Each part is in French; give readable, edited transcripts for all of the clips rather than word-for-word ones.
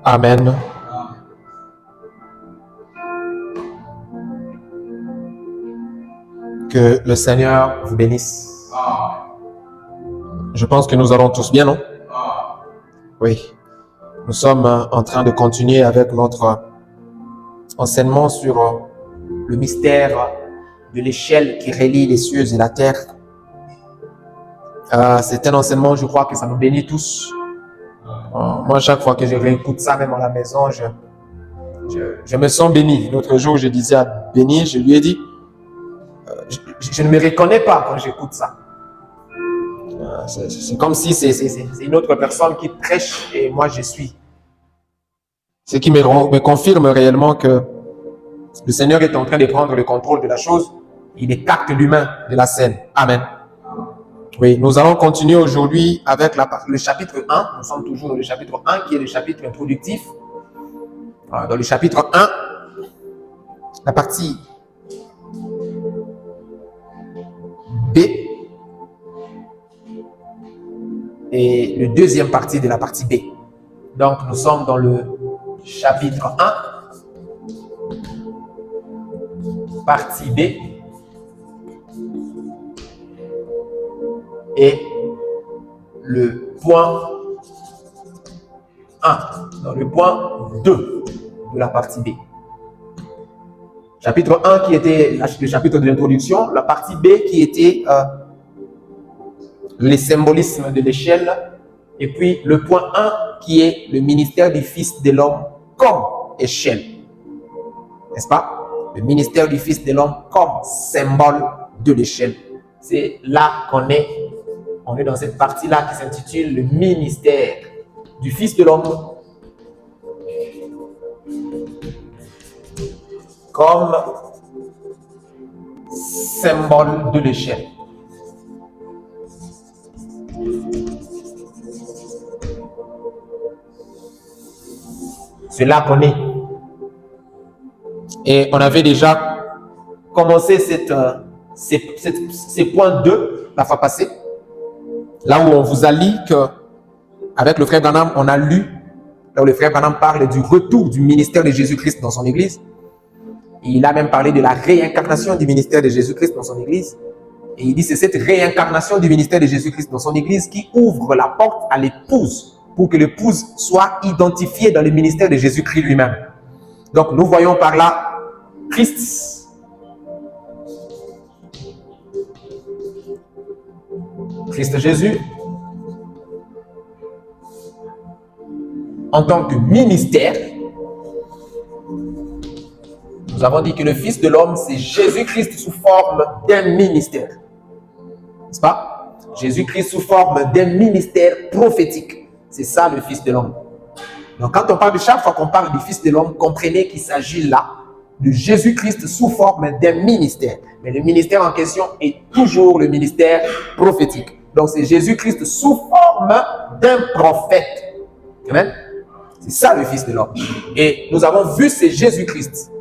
Amen. Que le Seigneur vous bénisse. Je pense que nous allons tous bien, non? Oui. Nous sommes en train de continuer avec notre enseignement sur le mystère de l'échelle qui relie les cieux et la terre. C'est un enseignement, je crois que ça nous bénit tous. Moi, chaque fois que je réécoute ça, même à la maison, je me sens béni. L'autre jour, je disais à Béni, je lui ai dit, je ne me reconnais pas quand j'écoute ça. C'est comme si c'est une autre personne qui prêche et moi je suis. Ce qui me confirme réellement que le Seigneur est en train de prendre le contrôle de la chose. Il écarte l'humain de la scène. Amen. Oui, nous allons continuer aujourd'hui avec le chapitre 1. Nous sommes toujours dans le chapitre 1 qui est le chapitre introductif. Dans le chapitre 1, la partie B et le deuxième partie de la partie B. Donc, nous sommes dans le chapitre 1, partie B, et le point 1, dans le point 2 de la partie B. Chapitre 1 qui était le chapitre de l'introduction, la partie B qui était les symbolismes de l'échelle, et puis le point 1 qui est le ministère du Fils de l'homme comme échelle. N'est-ce pas? Le ministère du Fils de l'homme comme symbole de l'échelle. C'est là qu'on est. On est dans cette partie-là qui s'intitule le ministère du Fils de l'homme comme symbole de l'échelle. C'est là qu'on est. Et on avait déjà commencé ces points 2 la fois passée. Là où on vous a lu qu'avec le frère Branham, on a lu, là où le frère Branham parle du retour du ministère de Jésus-Christ dans son église. Et il a même parlé de la réincarnation du ministère de Jésus-Christ dans son église. Et il dit c'est cette réincarnation du ministère de Jésus-Christ dans son église qui ouvre la porte à l'épouse pour que l'épouse soit identifiée dans le ministère de Jésus-Christ lui-même. Donc nous voyons par là Christ. Christ Jésus en tant que ministère. Nous avons dit que le Fils de l'homme, c'est Jésus-Christ sous forme d'un ministère. N'est-ce pas? Jésus-Christ sous forme d'un ministère prophétique. C'est ça le Fils de l'homme. Donc quand on parle de chaque fois qu'on parle du Fils de l'homme, comprenez qu'il s'agit là de Jésus-Christ sous forme d'un ministère. Mais le ministère en question est toujours le ministère prophétique. Donc c'est Jésus-Christ sous forme d'un prophète. Amen. C'est ça le Fils de l'homme. Et nous avons vu c'est Jésus-Christ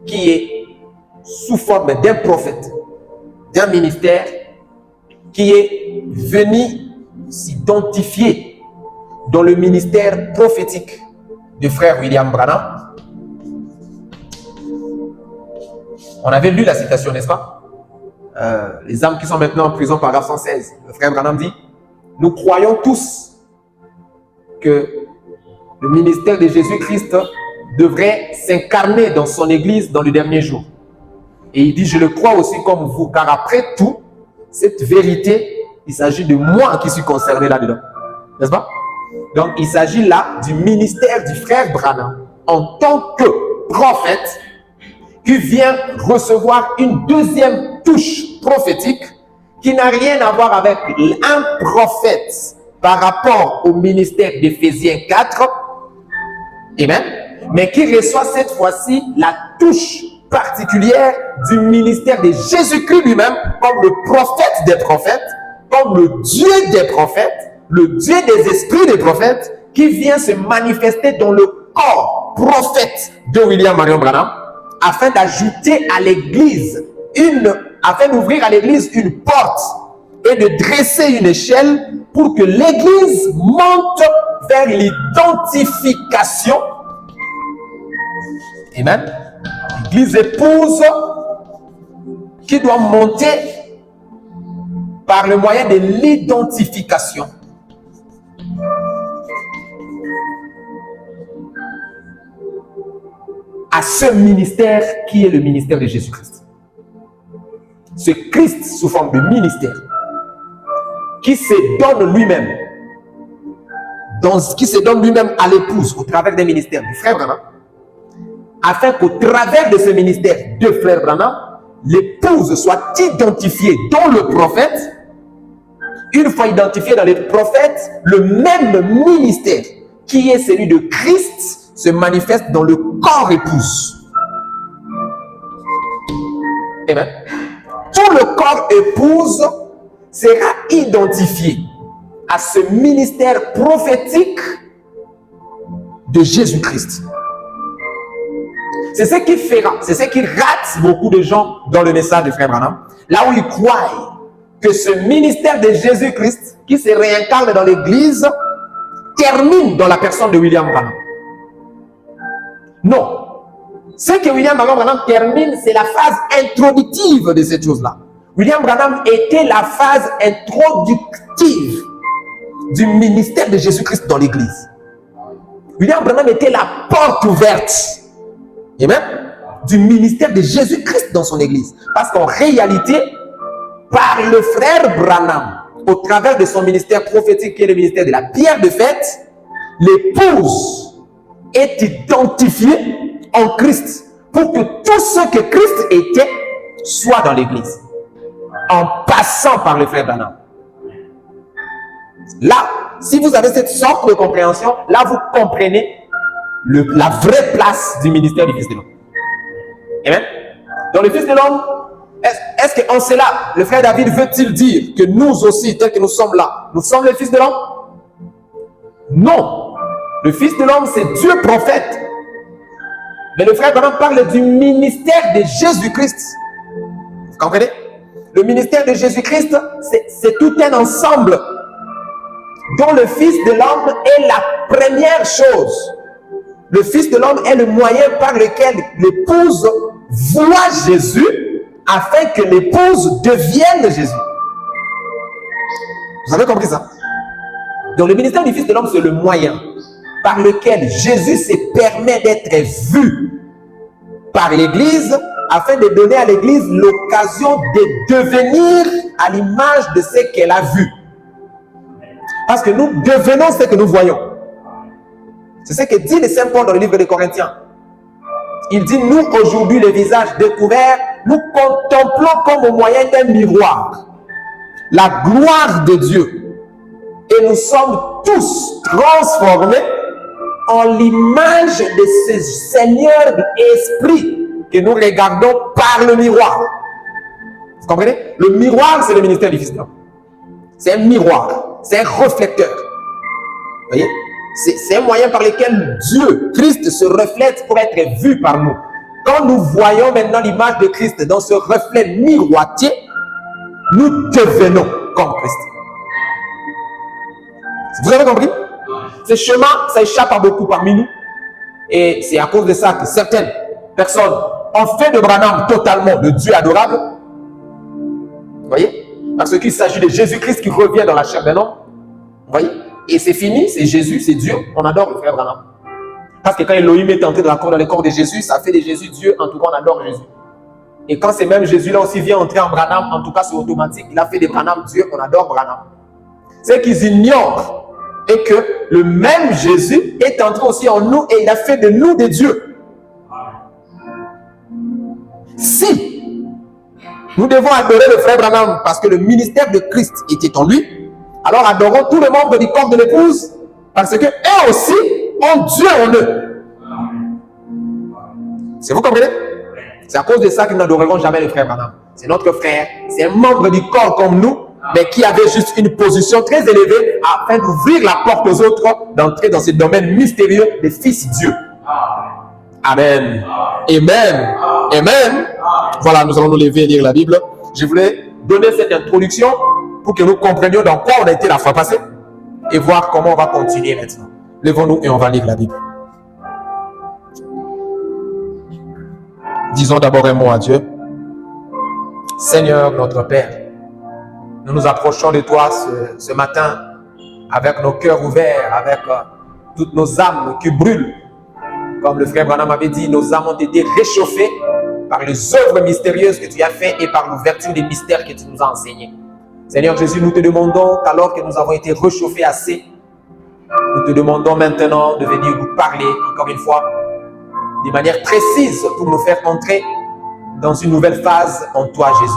qui est sous forme d'un prophète, d'un ministère, qui est venu s'identifier dans le ministère prophétique du frère William Branham. On avait lu la citation, n'est-ce pas? Les âmes qui sont maintenant en prison, paragraphe 116. Le frère Branham dit, nous croyons tous que le ministère de Jésus-Christ devrait s'incarner dans son église dans le dernier jour. Et il dit, je le crois aussi comme vous, car après tout, cette vérité, il s'agit de moi qui suis concerné là-dedans. N'est-ce pas? Donc, il s'agit là du ministère du frère Branham en tant que prophète qui vient recevoir une deuxième touche prophétique qui n'a rien à voir avec un prophète par rapport au ministère d'Éphésiens 4. Amen. Mais qui reçoit cette fois-ci la touche particulière du ministère de Jésus-Christ lui-même comme le prophète des prophètes, comme le Dieu des prophètes, le Dieu des esprits des prophètes, qui vient se manifester dans le corps prophète de William Marion Branham, afin d'ajouter à l'église afin d'ouvrir à l'église une porte et de dresser une échelle pour que l'Église monte vers l'identification. Amen. L'Église épouse qui doit monter par le moyen de l'identification. À ce ministère qui est le ministère de Jésus-Christ. Ce Christ sous forme de ministère qui se donne lui-même, qui se donne lui-même à l'épouse au travers des ministères du frère Branham, afin qu'au travers de ce ministère de frère Branham, l'épouse soit identifiée dans le prophète. Une fois identifiée dans les prophètes, le même ministère qui est celui de Christ se manifeste dans le corps épouse. Amen. Tout le corps épouse sera identifié à ce ministère prophétique de Jésus-Christ. C'est ce qui fera, c'est ce qui rate beaucoup de gens dans le message de frère Branham, là où ils croient que ce ministère de Jésus-Christ qui se réincarne dans l'Église termine dans la personne de William Branham. Non. Ce que William Branham termine, c'est la phase introductive de cette chose-là. William Branham était la phase introductive du ministère de Jésus-Christ dans l'Église. William Branham était la porte ouverte, amen, du ministère de Jésus-Christ dans son Église. Parce qu'en réalité, par le frère Branham, au travers de son ministère prophétique qui est le ministère de la pierre de fête, l'épouse est identifiée en Christ pour que tout ce que Christ était soit dans l'Église, en passant par le frère Branham. Là, si vous avez cette sorte de compréhension, là vous comprenez la vraie place du ministère du Fils de l'homme. Amen. Dans le Fils de l'homme, est-ce qu'en cela, le frère David veut-il dire que nous aussi, tels que nous sommes là, nous sommes le Fils de l'homme? Non. Le Fils de l'homme, c'est Dieu prophète. Mais le frère Branham parle du ministère de Jésus-Christ. Vous comprenez? Le ministère de Jésus-Christ, c'est tout un ensemble dont le Fils de l'homme est la première chose. Le Fils de l'homme est le moyen par lequel l'épouse voit Jésus afin que l'épouse devienne Jésus. Vous avez compris ça? Donc le ministère du Fils de l'homme, c'est le moyen par lequel Jésus se permet d'être vu par l'Église afin de donner à l'Église l'occasion de devenir à l'image de ce qu'elle a vu. Parce que nous devenons ce que nous voyons. C'est ce que dit le Saint Paul dans le livre des Corinthiens. Il dit, nous aujourd'hui, le visage découvert, nous contemplons comme au moyen d'un miroir la gloire de Dieu. Et nous sommes tous transformés en l'image de ce Seigneur esprit que nous regardons par le miroir. Vous comprenez? Le miroir, c'est le ministère du Fils de l'homme. C'est un miroir, c'est un reflecteur. Vous voyez? C'est un moyen par lequel Dieu, Christ, se reflète pour être vu par nous. Quand nous voyons maintenant l'image de Christ dans ce reflet miroitier, nous devenons comme Christ. Vous avez compris? Ce chemin, ça échappe à beaucoup parmi nous. Et c'est à cause de ça que certaines personnes ont fait de Branham totalement le Dieu adorable. Vous voyez? Parce qu'il s'agit de Jésus-Christ qui revient dans la chair d'un homme. Vous voyez? Et c'est fini, c'est Jésus, c'est Dieu. On adore le frère Branham. Parce que quand Elohim est entré dans le corps de Jésus, ça fait de Jésus Dieu. En tout cas, on adore Jésus. Et quand c'est même Jésus-là aussi vient entrer en Branham, en tout cas, c'est automatique. Il a fait de Branham Dieu, on adore Branham. C'est qu'ils ignorent et que le même Jésus est entré aussi en nous et il a fait de nous des dieux. Si nous devons adorer le frère Branham parce que le ministère de Christ était en lui, alors adorons tous les membres du corps de l'épouse parce que eux aussi ont Dieu en eux. C'est vous comprenez? C'est à cause de ça que nous n'adorerons jamais le frère Branham. C'est notre frère, c'est un membre du corps comme nous, mais qui avait juste une position très élevée afin d'ouvrir la porte aux autres d'entrer dans ce domaine mystérieux des fils Dieu. Amen. Amen. Amen. Voilà, nous allons nous lever et lire la Bible. Je voulais donner cette introduction pour que nous comprenions dans quoi on a été la fois passée et voir comment on va continuer maintenant. Levons-nous et on va lire la Bible. Disons d'abord un mot à Dieu. Seigneur notre Père, nous nous approchons de toi ce matin avec nos cœurs ouverts, avec toutes nos âmes qui brûlent. Comme le frère Branham avait dit, nos âmes ont été réchauffées par les œuvres mystérieuses que tu as faites et par l'ouverture des mystères que tu nous as enseignés. Seigneur Jésus, nous te demandons qu'alors que nous avons été réchauffés assez, nous te demandons maintenant de venir nous parler encore une fois de manière précise pour nous faire entrer dans une nouvelle phase en toi, Jésus.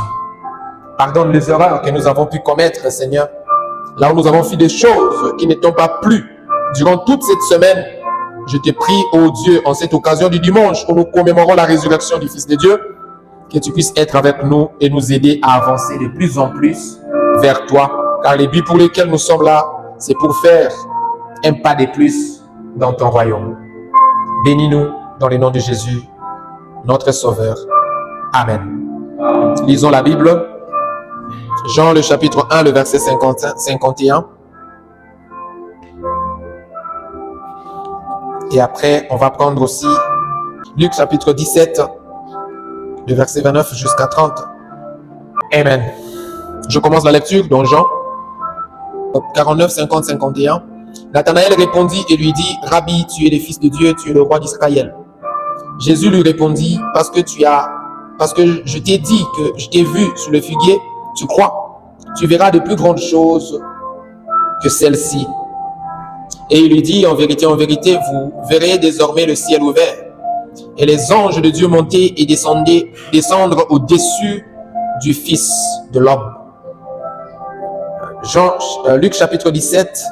Pardonne les erreurs que nous avons pu commettre, Seigneur, là où nous avons fait des choses qui ne t'ont pas plu. Durant toute cette semaine, je te prie, ô Dieu, en cette occasion du dimanche où nous commémorons la résurrection du Fils de Dieu, que tu puisses être avec nous et nous aider à avancer de plus en plus vers toi. Car les buts pour lesquels nous sommes là, c'est pour faire un pas de plus dans ton royaume. Bénis-nous dans le nom de Jésus, notre Sauveur. Amen. Lisons la Bible. Jean, le chapitre 1, le verset 51. Et après, on va prendre aussi Luc, chapitre 17, le verset 29 jusqu'à 30. Amen. Je commence la lecture dans Jean 49, 50, 51. Nathanaël répondit et lui dit, « Rabbi, tu es le Fils de Dieu, tu es le roi d'Israël. » Jésus lui répondit, « Parce que je t'ai dit que je t'ai vu sous le figuier, tu crois, tu verras de plus grandes choses que celles-ci. » Et il lui dit, en vérité, vous verrez désormais le ciel ouvert et les anges de Dieu monter et descendre au-dessus du Fils de l'homme. Luc chapitre 17,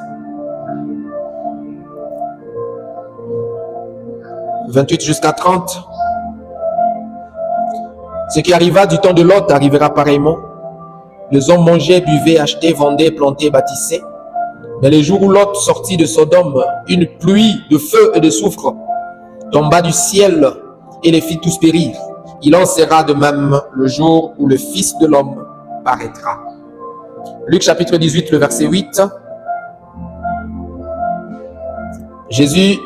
28 jusqu'à 30. Ce qui arriva du temps de Lot arrivera pareillement. Les hommes mangeaient, buvaient, achetaient, vendaient, plantaient, bâtissaient. Mais le jour où Lot sortit de Sodome, une pluie de feu et de soufre tomba du ciel et les fit tous périr. Il en sera de même le jour où le Fils de l'homme paraîtra. Luc chapitre 18, le verset 8. Jésus,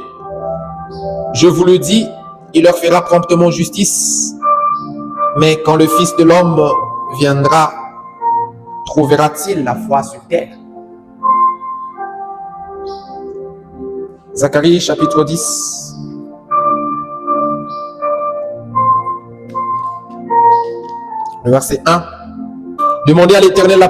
je vous le dis, il leur fera promptement justice. Mais quand le Fils de l'homme viendra, trouvera-t-il la foi sur terre? Zacharie chapitre 10. Le verset 1. Demandez à l'Éternel la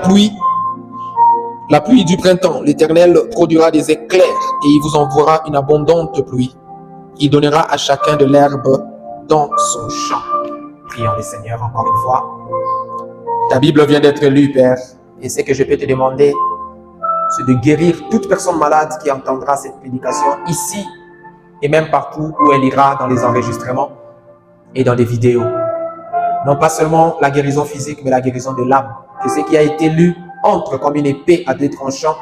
pluie du printemps. L'Éternel produira des éclairs et il vous enverra une abondante pluie. Il donnera à chacun de l'herbe dans son champ. Prions le Seigneur encore une fois. Ta Bible vient d'être lue, Père, et ce que je peux te demander, c'est de guérir toute personne malade qui entendra cette prédication ici et même partout où elle ira dans les enregistrements et dans les vidéos. Non pas seulement la guérison physique, mais la guérison de l'âme. Que ce qui a été lu entre comme une épée à deux tranchants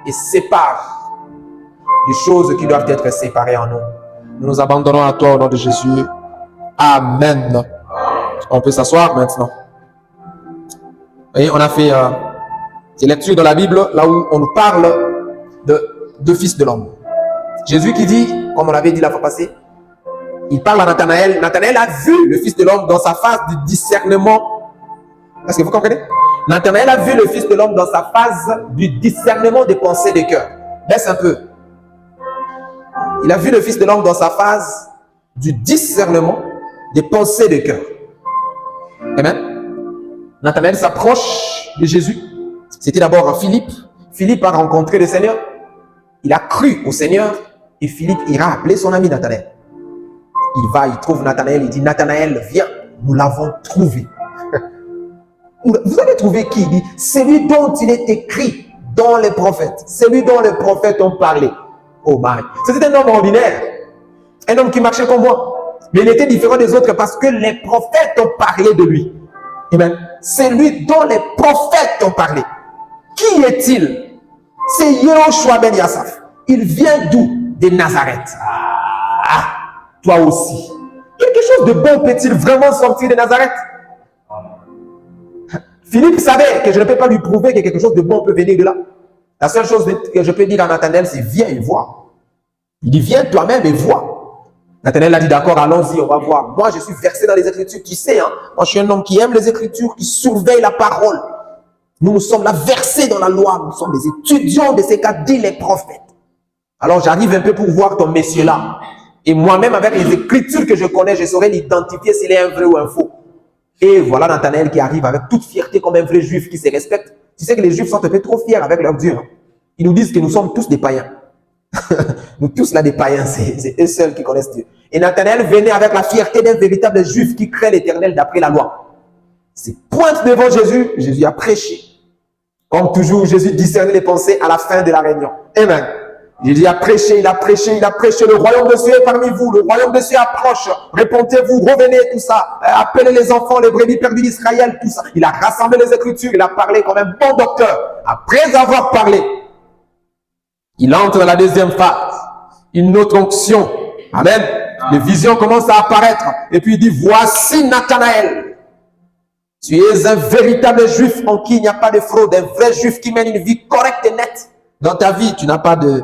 et sépare les choses qui doivent être séparées en nous. Nous nous abandonnons à toi au nom de Jésus. Amen. On peut s'asseoir maintenant. Et on a fait des lectures dans la Bible, là où on nous parle de Fils de l'homme. Jésus qui dit, comme on l'avait dit la fois passée, il parle à Nathanaël. Nathanaël a vu le Fils de l'homme dans sa phase de discernement. Est-ce que vous comprenez? Nathanaël a vu le Fils de l'homme dans sa phase du discernement des pensées des cœurs. Laisse un peu. Il a vu le Fils de l'homme dans sa phase du discernement des pensées des cœurs. Amen. Nathanaël s'approche de Jésus. C'était d'abord Philippe. Philippe a rencontré le Seigneur. Il a cru au Seigneur. Et Philippe ira appeler son ami Nathanaël. Il va, il trouve Nathanaël. Il dit, Nathanaël, viens, nous l'avons trouvé. Vous avez trouvé qui? Il dit, celui dont il est écrit dans les prophètes. Celui dont les prophètes ont parlé. Oh my. C'était un homme ordinaire. Un homme qui marchait comme moi. Mais il était différent des autres parce que les prophètes ont parlé de lui. Amen. C'est lui dont les prophètes ont parlé. Qui est-il? C'est Yehoshua ben Yassaf. Il vient d'où? De Nazareth. Ah, toi aussi. Quelque chose de bon peut-il vraiment sortir de Nazareth? Philippe savait que je ne peux pas lui prouver que quelque chose de bon peut venir de là. La seule chose que je peux dire à Nathanaël, c'est viens et vois. Il dit, viens toi-même et vois. Nathanaël a dit, d'accord, allons-y, on va voir. Moi, je suis versé dans les Écritures, tu sais, hein. Moi, je suis un homme qui aime les Écritures, qui surveille la parole. Nous sommes là versés dans la loi, nous sommes des étudiants de ce qu'a dit les prophètes. Alors, j'arrive un peu pour voir ton monsieur-là. Et moi-même, avec les Écritures que je connais, je saurais l'identifier s'il est un vrai ou un faux. Et voilà Nathanaël qui arrive avec toute fierté comme un vrai juif qui se respecte. Tu sais que les juifs sont un peu trop fiers avec leur Dieu. Hein. Ils nous disent que nous sommes tous des païens. Nous tous là des païens, c'est eux seuls qui connaissent Dieu. Et Nathanaël venait avec la fierté d'un véritable juif qui craint l'Éternel d'après la loi. C'est pointe devant Jésus, Jésus a prêché. Comme toujours, Jésus discernait les pensées à la fin de la réunion. Amen. Jésus a prêché, il a prêché, il a prêché. Le royaume de Dieu est parmi vous, le royaume de Dieu approche. Répondez-vous, revenez, tout ça. Appelez les enfants, les brebis perdues d'Israël, tout ça. Il a rassemblé les Écritures, il a parlé comme un bon docteur. Après avoir parlé, il entre dans la deuxième phase. Une autre onction. Amen. Les visions commencent à apparaître. Et puis il dit, voici Nathanaël. Tu es un véritable juif en qui il n'y a pas de fraude. Un vrai juif qui mène une vie correcte et nette. Dans ta vie, tu n'as pas de...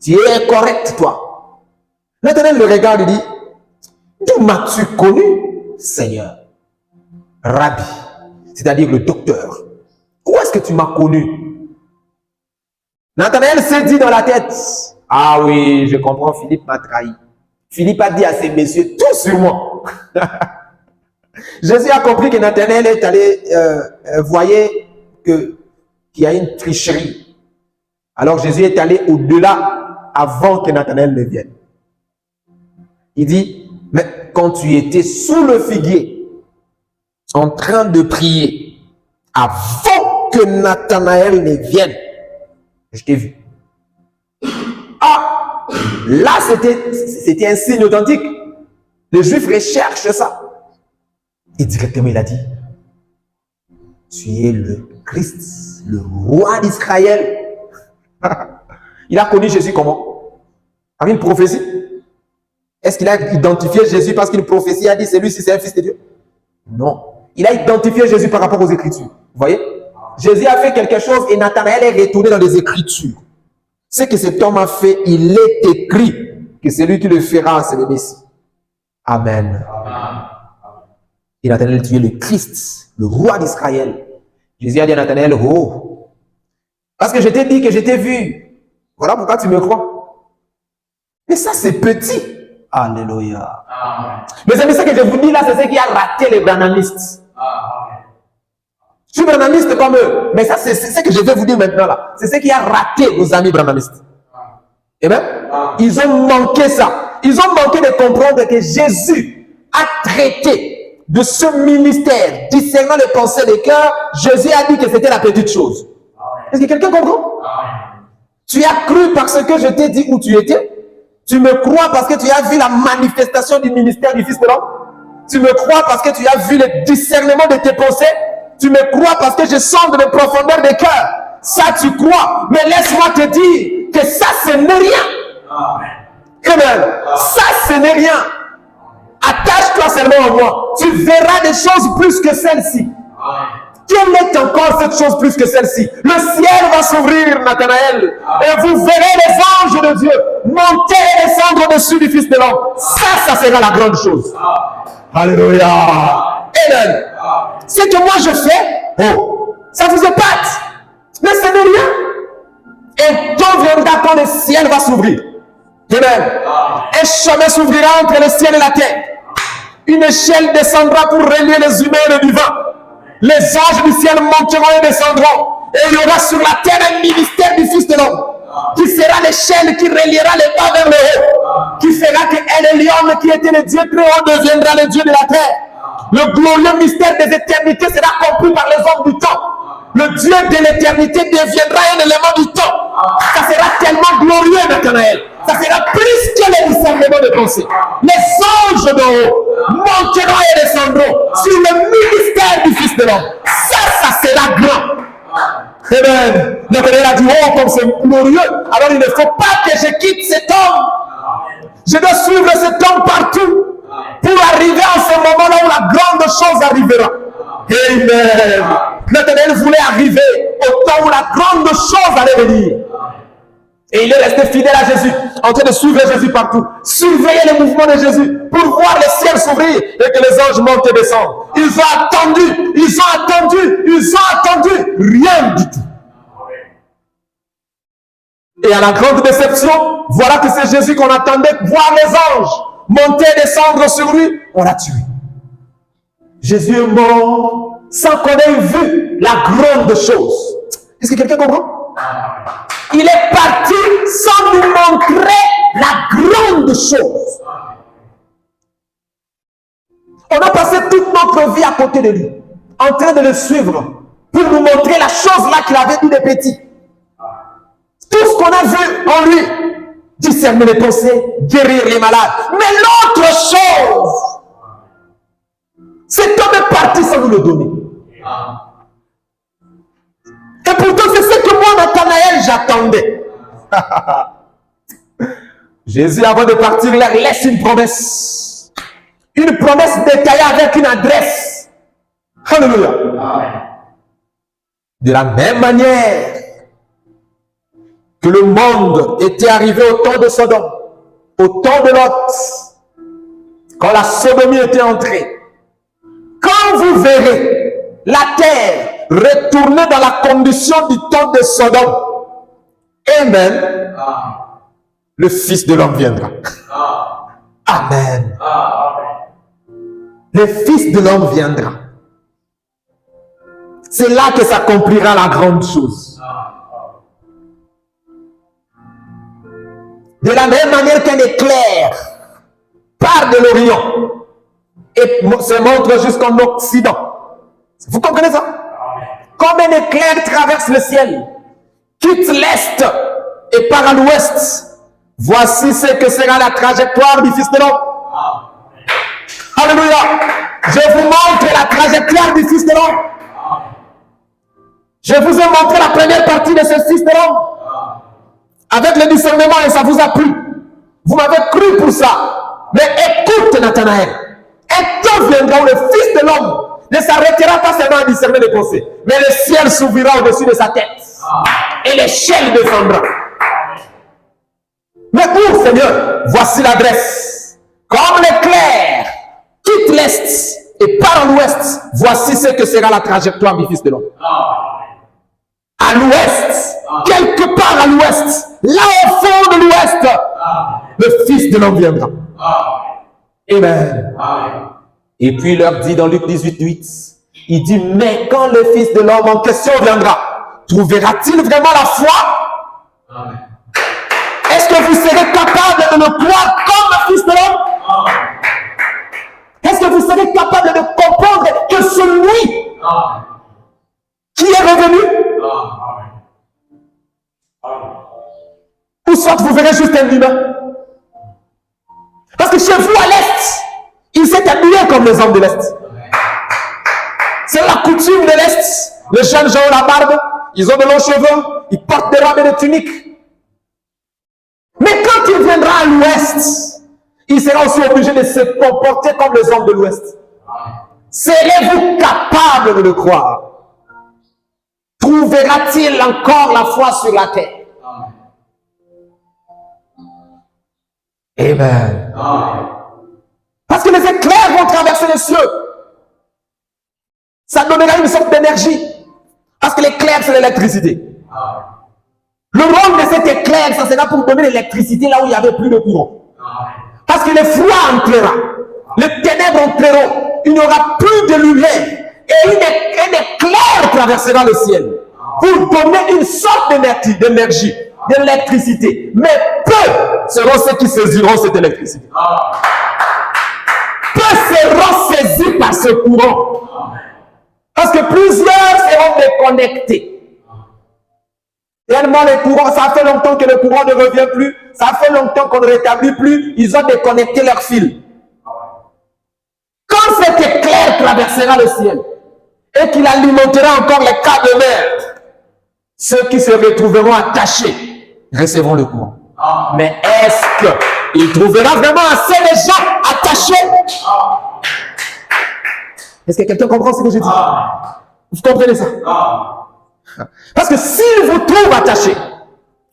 Tu es correct, toi. Nathanaël le regarde et dit, d'où m'as-tu connu, Seigneur? Rabbi, c'est-à-dire le docteur. Où est-ce que tu m'as connu? Nathanaël s'est dit dans la tête, ah oui, je comprends, Philippe m'a trahi. Philippe a dit à ces messieurs, tout sur moi. Jésus a compris que Nathanaël est allé, voyez qu'il y a une tricherie. Alors Jésus est allé au-delà avant que Nathanaël ne vienne. Il dit, mais quand tu étais sous le figuier, en train de prier, avant que Nathanaël ne vienne, je t'ai vu. Ah, là c'était un signe authentique. Les Juifs recherchent ça. Et directement il a dit, tu es le Christ, le roi d'Israël. Il a connu Jésus comment? Par une prophétie. Est-ce qu'il a identifié Jésus parce qu'une prophétie a dit c'est lui, si c'est un fils de Dieu? Non. Il a identifié Jésus par rapport aux Écritures. Vous voyez? Jésus a fait quelque chose et Nathanaël est retourné dans les Écritures. Ce que cet homme a fait, il est écrit que c'est lui qui le fera, c'est le Messie. Amen. Et Nathanaël, tu es le Christ, le roi d'Israël. Jésus a dit à Nathanaël, oh, parce que je t'ai dit que je t'ai vu. Voilà pourquoi tu me crois. Mais ça, c'est petit. Alléluia. Mais c'est ça que je vous dis là, c'est ce qui a raté les branhamistes. Je suis branhamiste comme eux. Mais ça, c'est ce que je vais vous dire maintenant là. C'est ce qui a raté nos amis branhamistes. Eh bien, ils ont manqué ça. Ils ont manqué de comprendre que Jésus a traité de ce ministère, discernant les pensées des cœurs. Jésus a dit que c'était la petite chose. Est-ce que quelqu'un comprend? Tu as cru parce que je t'ai dit où tu étais. Tu me crois parce que tu as vu la manifestation du ministère du Fils de l'homme. Tu me crois parce que tu as vu le discernement de tes pensées. Tu me crois parce que je sonde les profondeurs des cœurs. Ça, tu crois. Mais laisse-moi te dire que ça, ce n'est rien. Amen. Ça, ce n'est rien. Attache-toi seulement à moi. Tu verras des choses plus que celle-ci. Quelle est encore cette chose plus que celle-ci? Le ciel va s'ouvrir, Nathanaël, et vous verrez les anges de Dieu monter et descendre au-dessus du Fils de l'homme. Ça sera la grande chose. Alléluia. Amen. Ce que moi je fais, oh, ça vous épate. Mais ce n'est rien. Un temps viendra quand le ciel va s'ouvrir. Amen. Un chemin s'ouvrira entre le ciel et la terre. Une échelle descendra pour relier les humains et le divin. Les anges du ciel monteront et descendront. Et il y aura sur la terre un ministère du Fils de l'homme. Qui sera l'échelle qui reliera les bas vers le haut. Qui fera que El Elyon, qui était le Dieu très haut, deviendra le Dieu de la terre. Le glorieux mystère des éternités sera compris par les hommes du temps. Le Dieu de l'éternité deviendra un élément du temps. Ça sera tellement glorieux, Nathanaël. Ça sera plus que les discernements de pensée. Les anges d'en haut monteront et descendront sur le ministère du Fils de l'homme. Ça sera grand. Amen. Nathanaël a dit, oh, comme c'est glorieux. Alors il ne faut pas que je quitte cet homme. Je dois suivre cet homme partout pour arriver à ce moment-là où la grande chose arrivera. Amen. Nathanaël voulait arriver au temps où la grande chose allait venir. Et il est resté fidèle à Jésus, en train de suivre Jésus partout, surveiller les mouvements de Jésus pour voir le ciel s'ouvrir et que les anges montent et descendent. Ils ont attendu, ils ont attendu, ils ont attendu, rien du tout. Et à la grande déception, voilà que c'est Jésus qu'on attendait voir les anges monter et descendre sur lui. On l'a tué. Jésus est mort sans qu'on ait vu la grande chose. Est-ce que quelqu'un comprend? Il est parti sans nous montrer la grande chose. On a passé toute notre vie à côté de lui, en train de le suivre, pour nous montrer la chose là qu'il avait tout de petit. Tout ce qu'on a vu en lui, discerner les pensées, guérir les malades. Mais l'autre chose, cet homme est parti sans nous le donner. Et pourtant, c'est ce que moi, Nathanaël, j'attendais. Jésus, avant de partir, leur laisse une promesse. Une promesse détaillée avec une adresse. Alléluia. De la même manière que le monde était arrivé au temps de Sodome, au temps de Lot, quand la sodomie était entrée. Quand vous verrez la terre retourner dans la condition du temps de Sodome, amen, le Fils de l'homme viendra. Amen. Le Fils de l'homme viendra. C'est là que s'accomplira la grande chose. De la même manière qu'un éclair part de l'Orient et se montre jusqu'en Occident. Vous comprenez ça? Comme un éclair traverse le ciel, quitte l'Est et part à l'Ouest, voici ce que sera la trajectoire du Fils de l'homme. Alléluia. Je vous montre la trajectoire du Fils de l'homme. Je vous ai montré la première partie de ce Fils de l'homme. Avec le discernement, et ça vous a plu. Vous m'avez cru pour ça. Mais écoute, Nathanaël. Un temps viendra où le Fils de l'homme ne s'arrêtera pas seulement à discerner les pensées, mais le ciel s'ouvrira au-dessus de sa tête. Et l'échelle descendra. Mais où, Seigneur? Voici l'adresse. Comme l'éclair quitte l'Est et part en l'Ouest, voici ce que sera la trajectoire du Fils de l'homme. À l'Ouest, quelque part à l'Ouest, là au fond de l'Ouest, le Fils de l'homme viendra. Amen. Et puis il leur dit dans Luc 18:8, il dit, mais quand le Fils de l'homme en question viendra, trouvera-t-il vraiment la foi? Est-ce que vous serez capable de le croire comme le Fils de l'homme? Est-ce que vous serez capable de comprendre que celui qui est revenu, ou soit vous verrez juste un humain? Parce que chez vous à l'Est, il s'est habillé comme les hommes de l'Est. C'est la coutume de l'Est. Les jeunes gens ont la barbe, ils ont de longs cheveux, ils portent des robes et des tuniques. Mais quand il viendra à l'Ouest, il sera aussi obligé de se comporter comme les hommes de l'Ouest. Serez-vous capable de le croire? Trouvera-t-il encore la foi sur la terre? Amen. Parce que les éclairs vont traverser les cieux. Ça donnera une sorte d'énergie. Parce que l'éclair, c'est l'électricité. Le rôle de cet éclair, ça sera pour donner l'électricité là où il n'y avait plus de courant. Parce que le froid entrera, les ténèbres entreront, il n'y aura plus de lumière. Et un éclair traversera le ciel pour donner une sorte d'énergie, d'électricité. Mais peu seront ceux qui saisiront cette électricité. Peu seront saisis par ce courant. Parce que plusieurs seront déconnectés. Tellement les courants, ça fait longtemps que le courant ne revient plus, ça fait longtemps qu'on ne rétablit plus, ils ont déconnecté leur fil. Quand cet éclair traversera le ciel et qu'il alimentera encore les câbles mers, ceux qui se retrouveront attachés recevront le courant. Mais est-ce qu'il trouvera vraiment assez de gens attachés? Est-ce que quelqu'un comprend ce que je dis? Vous comprenez ça? Parce que s'ils vous trouvent attachés,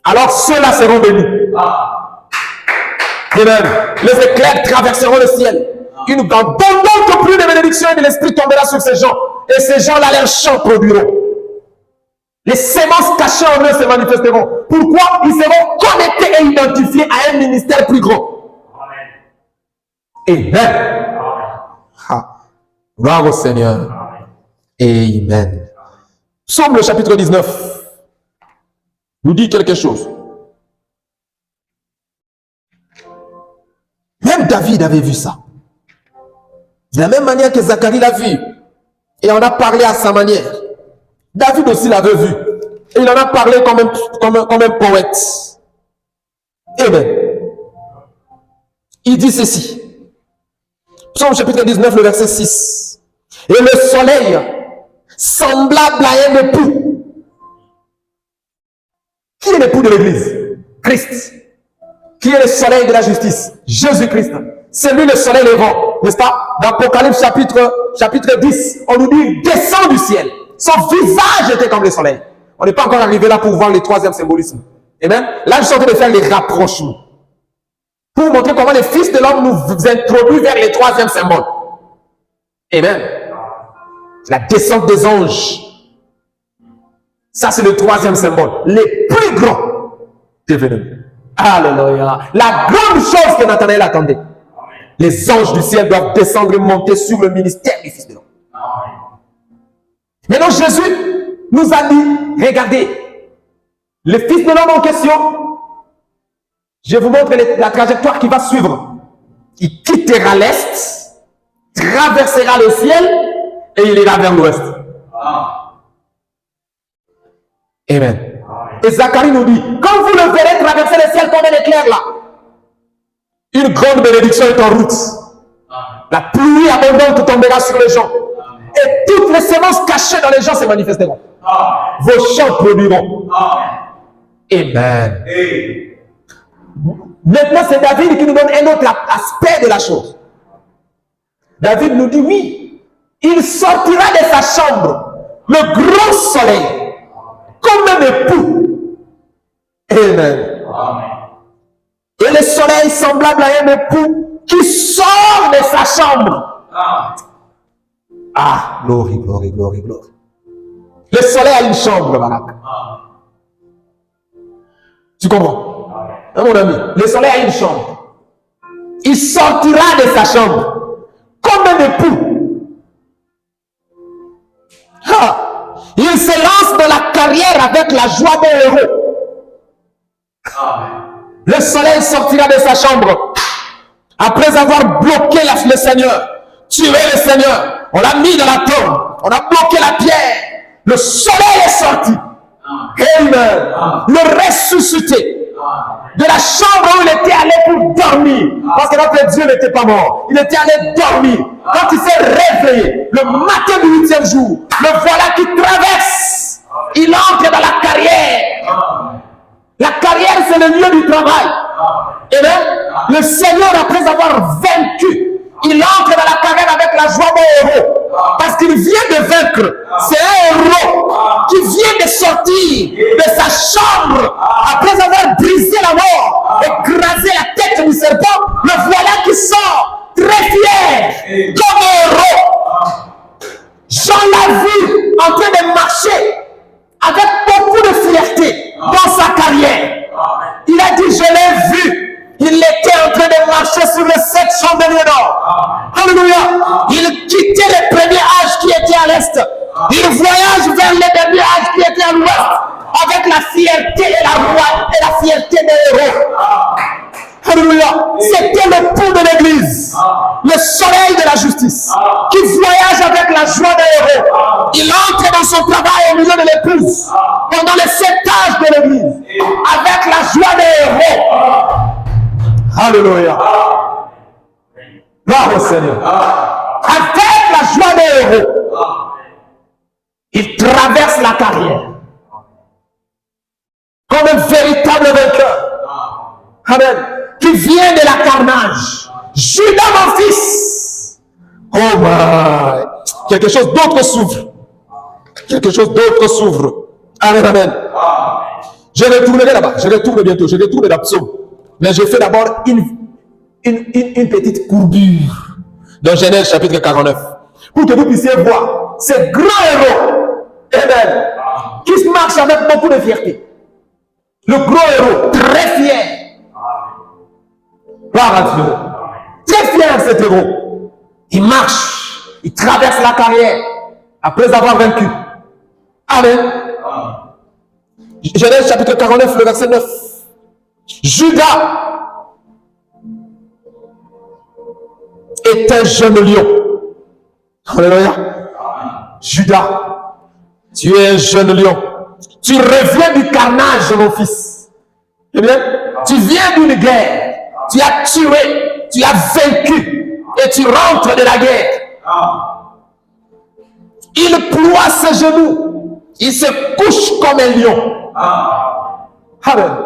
alors ceux-là seront bénis. Amen. Les éclairs traverseront le ciel. Ils nous abandonnent que plus de bénédictions et de l'esprit tombera sur ces gens. Et ces gens-là, leurs champs produiront. Les semences cachées en eux se manifesteront. Pourquoi? Ils seront connectés et identifiés à un ministère plus grand. Amen. Gloire au Seigneur. Amen. Psaume le chapitre 19 nous dit quelque chose. Même David avait vu ça. De la même manière que Zacharie l'a vu. Et en a parlé à sa manière. David aussi l'avait vu. Et il en a parlé comme un poète. Amen. Il dit ceci. Psaume chapitre 19, le verset 6. Et le soleil, semblable à un époux. Qui est l'époux de l'Église? Christ. Qui est le soleil de la justice? Jésus-Christ. C'est lui le soleil levant, n'est-ce pas? Dans Apocalypse chapitre 10, on nous dit, il descend du ciel. Son visage était comme le soleil. On n'est pas encore arrivé là pour voir le troisième symbolisme. Amen. Là, je suis en train de faire les rapprochements. Pour montrer comment les fils de l'homme nous introduisent vers le troisième symbole. Amen. La descente des anges. Ça, c'est le troisième symbole. Les plus grands devenus. Alléluia. La grande chose que Nathanaël attendait. Les anges du ciel doivent descendre et monter sur le ministère du Fils de l'homme. Maintenant, Jésus nous a dit, regardez, le Fils de l'homme en question, je vous montre la trajectoire qu'il va suivre. Il quittera l'est, traversera le ciel et il ira vers l'ouest. Amen. Et Zacharie nous dit, quand vous le verrez traverser le ciel comme un éclair là, une grande bénédiction est en route. La pluie abondante tombera sur les gens. Et toutes les semences cachées dans les gens se manifesteront. Vos champs produiront. Amen. Maintenant, c'est David qui nous donne un autre aspect de la chose. David nous dit, oui, il sortira de sa chambre, le grand soleil, comme un époux. Amen. Et le soleil semblable à un époux qui sort de sa chambre. Ah, glory, glory, glory, glory. Le soleil a une chambre, Barak. Tu comprends? Hein, mon ami, le soleil a une chambre. Il sortira de sa chambre comme un époux. Il se lance dans la carrière avec la joie d'un héros. Le soleil sortira de sa chambre après avoir bloqué le Seigneur, tué le Seigneur. On l'a mis dans la tombe, on a bloqué la pierre. Le soleil est sorti. Amen. Le ressuscité de la chambre où il était allé pour dormir. Parce que notre Dieu n'était pas mort. Il était allé dormir. Quand il s'est réveillé, le matin du 8e jour, le voilà qui traverse. Il entre dans la carrière. La carrière, c'est le lieu du travail. Et bien, le Seigneur, après avoir vaincu, il entre dans la carrière avec la joie d'un héros. Parce qu'il vient de vaincre. C'est un héros qui vient de sortir de sa chambre après avoir brisé la mort, écrasé la tête du serpent. Le voilà qui sort très fier, comme un héros. Jean l'a vu en train de marcher avec beaucoup de fierté dans sa carrière. Il a dit, je l'ai vu. Il était en train de marcher sur les 7 chandeliers d'or. Alléluia. Il quittait le premier âge qui était à l'est. Il voyage vers le dernier âge qui était à l'ouest. Avec la fierté et la fierté des héros. Alléluia. C'était le pont de l'église. Le soleil de la justice. Qui voyage avec la joie des héros. Il entre dans son travail au milieu de l'épouse. Pendant les 7 âges de l'église. Avec la joie des héros. Alléluia. Gloire au Seigneur. Avec la joie des héros. Il traverse la carrière. Comme un véritable vainqueur. Amen. Qui vient de la carnage. Judas, mon fils. Oh my. Quelque chose d'autre s'ouvre. Quelque chose d'autre s'ouvre. Amen, amen. Je retournerai là-bas. Je retourne bientôt. Je retourne dans Psaume. Mais je fais d'abord une petite courbure dans Genèse chapitre 49. Pour que vous puissiez voir ces grands héros. Amen. Qui marchent avec beaucoup de fierté. Le gros héros, très fier. Gloire à Dieu. Très fier cet héros. Il marche. Il traverse la carrière après avoir vaincu. Amen. Genèse chapitre 49, le verset 9. Judas est un jeune lion. Alléluia. Judas, tu es un jeune lion. Tu reviens du carnage, mon fils. Eh bien, tu viens d'une guerre. Tu as tué, tu as vaincu et tu rentres de la guerre. Il ploie ses genoux. Il se couche comme un lion. Amen.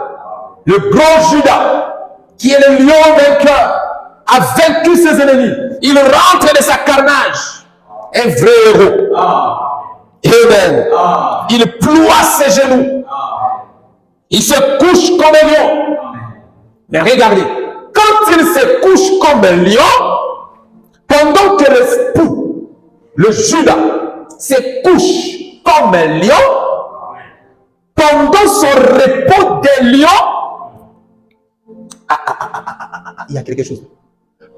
Le grand Judas, qui est le lion vainqueur, a vaincu ses ennemis. Il rentre de sa carnage. Un vrai héros. Amen. Il ploie ses genoux. Il se couche comme un lion. Mais regardez, quand il se couche comme un lion, pendant que l'époux, le Judas, se couche comme un lion, pendant son repos des lions, il y a quelque chose.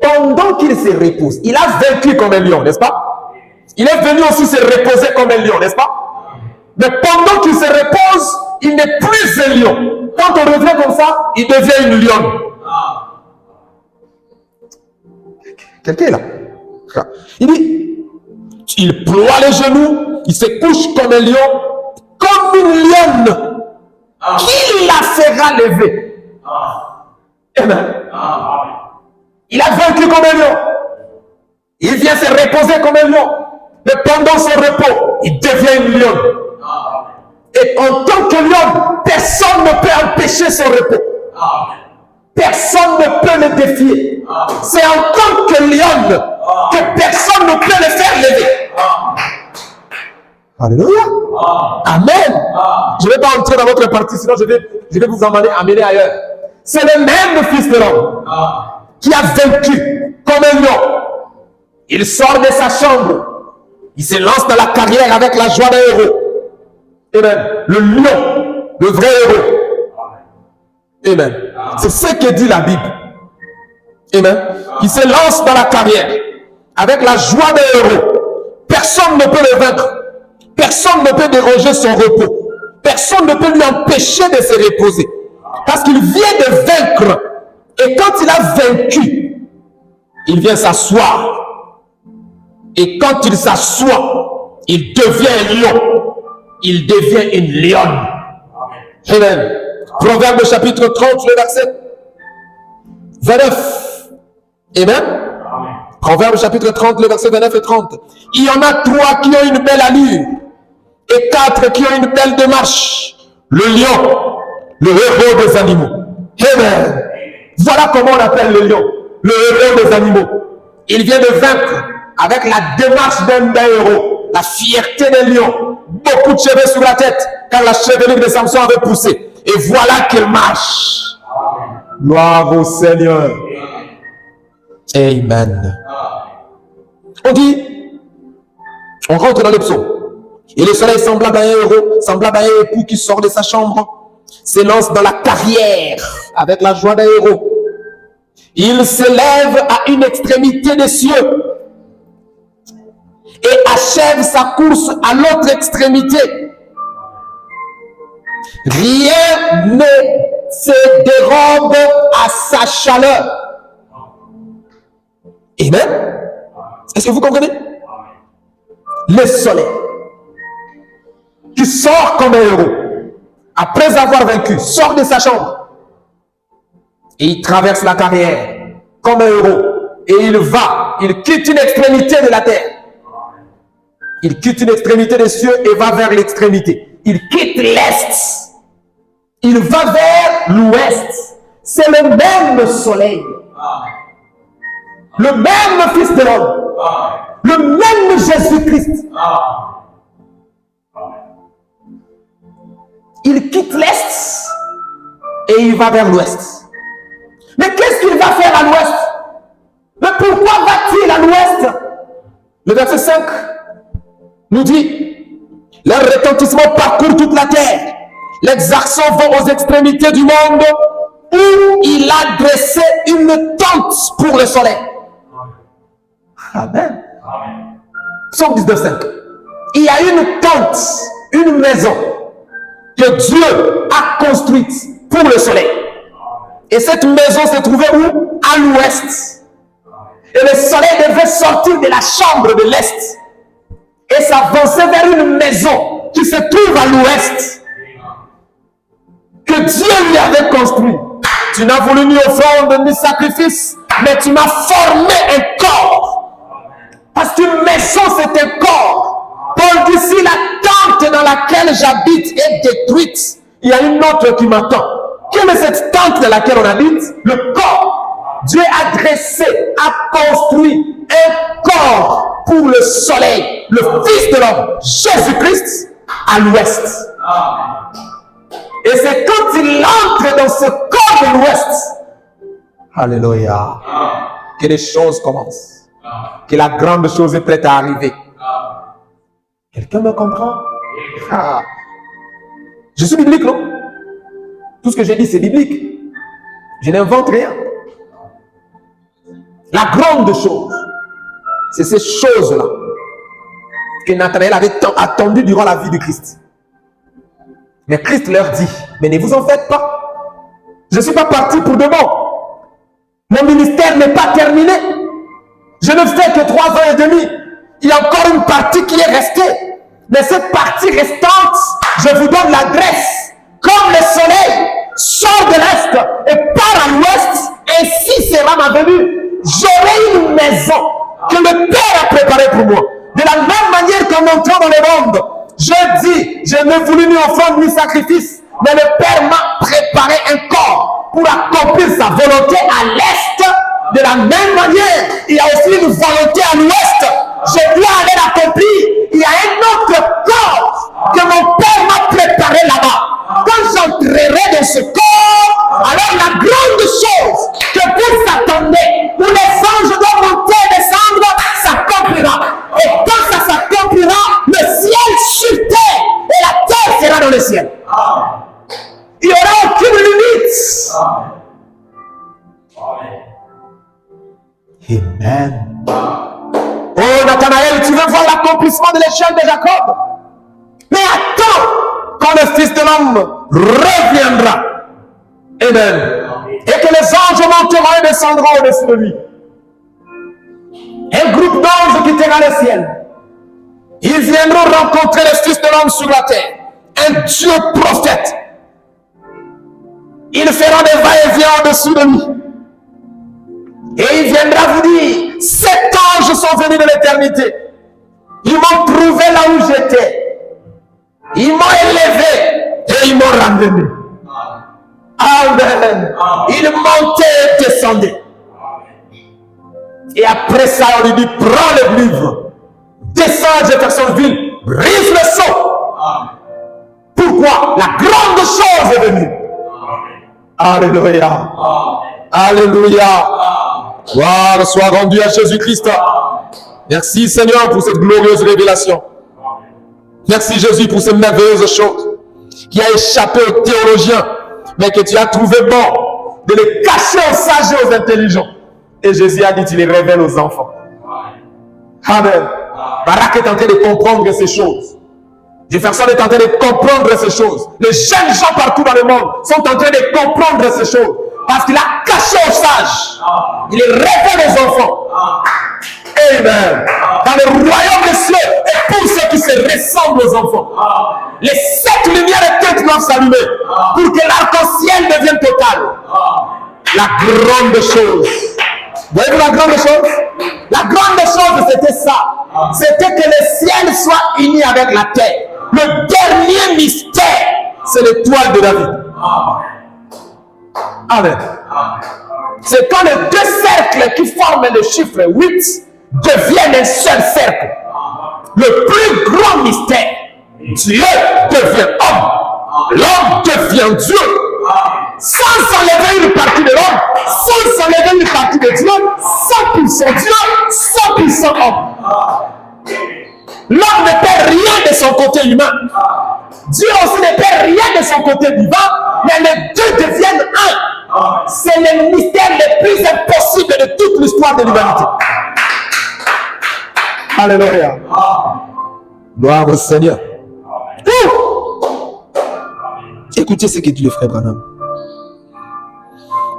Pendant qu'il se repose, il a vaincu comme un lion, n'est-ce pas? Il est venu aussi se reposer comme un lion, n'est-ce pas? Mais pendant qu'il se repose, il n'est plus un lion. Quand on revient comme ça, il devient une lionne. Quelqu'un est là. Il dit, il ploie les genoux, il se couche comme un lion, comme une lionne. Qui la fera lever? Amen. Il a vaincu comme un lion. Il vient se reposer comme un lion. Mais pendant son repos, il devient une lionne. Et en tant que lion, personne ne peut empêcher son repos. Personne ne peut le défier. C'est en tant que lion que personne ne peut le faire lever. Alléluia. Amen. Je ne vais pas entrer dans votre partie, sinon je vais vous amener ailleurs. C'est le même fils de l'homme qui a vaincu comme un lion. Il sort de sa chambre. Il se lance dans la carrière avec la joie d'un héros. Amen. Le lion, le vrai héros. Amen. C'est ce que dit la Bible. Amen. Il se lance dans la carrière avec la joie d'un héros. Personne ne peut le vaincre. Personne ne peut déroger son repos. Personne ne peut lui empêcher de se reposer. Parce qu'il vient de vaincre. Et quand il a vaincu, il vient s'asseoir. Et quand il s'assoit, il devient un lion. Il devient une lionne. Amen. Proverbe chapitre 30, le verset 29. Amen. Proverbe chapitre 30, le verset 29 et 30. Il y en a 3 qui ont une belle allure et 4 qui ont une belle démarche. Le lion, le héros des animaux. Amen. Voilà comment on appelle le lion, le héros des animaux. Il vient de vaincre avec la démarche d'un héros, la fierté d'un lion, beaucoup de cheveux sur la tête, car la chevelure de Samson avait poussé. Et voilà qu'il marche. Gloire au Seigneur. Amen. On dit, on rentre dans le psaume. Et le soleil semblable à un héros, semblable à un époux qui sort de sa chambre, s'élance dans la carrière avec la joie d'un héros. Il s'élève à une extrémité des cieux et achève sa course à l'autre extrémité. Rien ne se dérobe à sa chaleur. Amen. Est-ce que vous comprenez? Le soleil qui sort comme un héros après avoir vaincu, sort de sa chambre et il traverse la carrière comme un héros et il quitte une extrémité de la terre. Il quitte une extrémité des cieux et va vers l'extrémité. Il quitte l'est. Il va vers l'ouest. C'est le même soleil. Le même fils de l'homme. le même Jésus-Christ, il quitte l'Est et il va vers l'Ouest. Mais qu'est-ce qu'il va faire à l'Ouest? Mais pourquoi va-t-il à l'Ouest? Le verset 5 nous dit, leur retentissement parcourt toute la terre. L'exerçon va aux extrémités du monde où il a dressé une tente pour le soleil. Amen. Psaume 19:5. Il y a une tente, une maison que Dieu a construite pour le soleil. Et cette maison se trouvait où? À l'ouest. Et le soleil devait sortir de la chambre de l'est et s'avancer vers une maison qui se trouve à l'ouest, que Dieu lui avait construit. Tu n'as voulu ni offrande ni sacrifice, mais tu m'as formé un corps. Parce qu'une maison, c'est un corps. Paul dit, si la tente dans laquelle j'habite est détruite, il y a une autre qui m'attend. Quelle est cette tente dans laquelle on habite? Le corps. Dieu a dressé, a construit un corps pour le soleil, le Fils de l'homme, Jésus-Christ, à l'ouest. Et c'est quand il entre dans ce corps de l'ouest, alléluia, que les choses commencent, que la grande chose est prête à arriver. Quelqu'un me comprend? Je suis biblique, non? Tout ce que j'ai dit, c'est biblique. Je n'invente rien. La grande chose, c'est ces choses-là que Nathanaël avait attendu durant la vie de Christ. Mais Christ leur dit, mais ne vous en faites pas. Je ne suis pas parti pour de bon. Mon ministère n'est pas terminé. Je ne fais que 3 ans et demi. Il y a encore une partie qui est restée. Mais cette partie restante, je vous donne l'adresse. Comme le soleil sort de l'est et part à l'ouest, ainsi sera ma venue. J'aurai une maison que le Père a préparée pour moi. De la même manière qu'en entrant dans le monde, je dis, je n'ai voulu ni offrande ni sacrifice, mais le Père m'a préparé un corps pour accomplir sa volonté à l'est. De la même manière, il y a aussi une volonté à l'ouest. Je dois aller l'accomplir. Il y a un autre corps que mon Père m'a préparé là-bas. Quand j'entrerai dans ce corps, alors la grande chose que vous attendez, où les anges doivent monter et descendre, s'accomplira. Et quand ça s'accomplira, le ciel sur terre et la terre sera dans le ciel. Il n'y aura aucune limite. Amen. Oh Nathanaël, tu veux voir l'accomplissement de l'échelle de Jacob? Mais attends, quand le Fils de l'homme reviendra. Amen. Et que les anges monteront et descendront au-dessus de lui. Un groupe d'anges quittera le ciel. Ils viendront rencontrer le Fils de l'homme sur la terre. Un Dieu prophète. Il fera des va-et-vient au-dessus de lui. Et il viendra vous dire, 7 anges sont venus de l'éternité. Ils m'ont trouvé là où j'étais. Ils m'ont élevé et ils m'ont ramené. Amen. Ils montaient et descendaient. Et après ça, on lui dit, prends le livre, descends à Jeffersonville, brise le sceau. Pourquoi? La grande chose est venue. Alléluia. Alléluia. Gloire soit rendue à Jésus-Christ. Merci Seigneur pour cette glorieuse révélation. Merci Jésus pour ces merveilleuses choses qui a échappé aux théologiens, mais que tu as trouvé bon de les cacher aux sages et aux intelligents. Et Jésus a dit, tu les révèles aux enfants. Amen. Barak est en train de comprendre ces choses. Jefferson est en train de comprendre ces choses. Les jeunes gens partout dans le monde sont en train de comprendre ces choses. Parce qu'il a caché aux sages. Il les révèle aux enfants. Amen. Dans le royaume des cieux, et pour ceux qui se ressemblent aux enfants, les 7 lumières éteintes doivent s'allumer pour que l'arc-en-ciel devienne total. La grande chose. Voyez-vous la grande chose? La grande chose, c'était ça. C'était que le ciel soit uni avec la terre. Le dernier mystère, c'est l'étoile de David. Amen. C'est quand les 2 cercles qui forment le chiffre 8 deviennent un seul cercle. Le plus grand mystère, Dieu devient homme. L'homme devient Dieu. Sans s'enlever une partie de l'homme, sans s'enlever une partie de Dieu, 100% Dieu, 100% homme. L'homme ne perd rien de son côté humain. Dieu aussi ne perd rien de son côté divin, mais les deux deviennent un. C'est le mystère le plus impossible de toute l'histoire de l'humanité. Alléluia. Gloire au Seigneur. Écoutez ce que dit le frère Branham.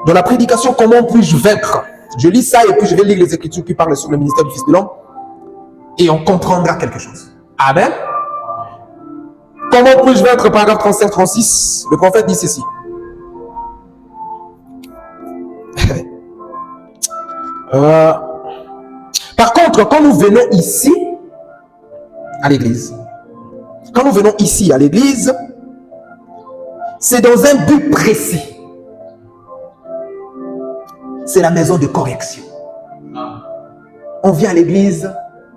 Dans la prédication, comment puis-je vaincre? Je lis ça et puis je vais lire les Écritures qui parlent sur le ministère du Fils de l'homme et on comprendra quelque chose. Amen. Comment puis-je vaincre? Paragraphe 35-36, le prophète dit ceci. Par contre, quand nous venons ici à l'église, c'est dans un but précis. C'est la maison de correction. On vient à l'église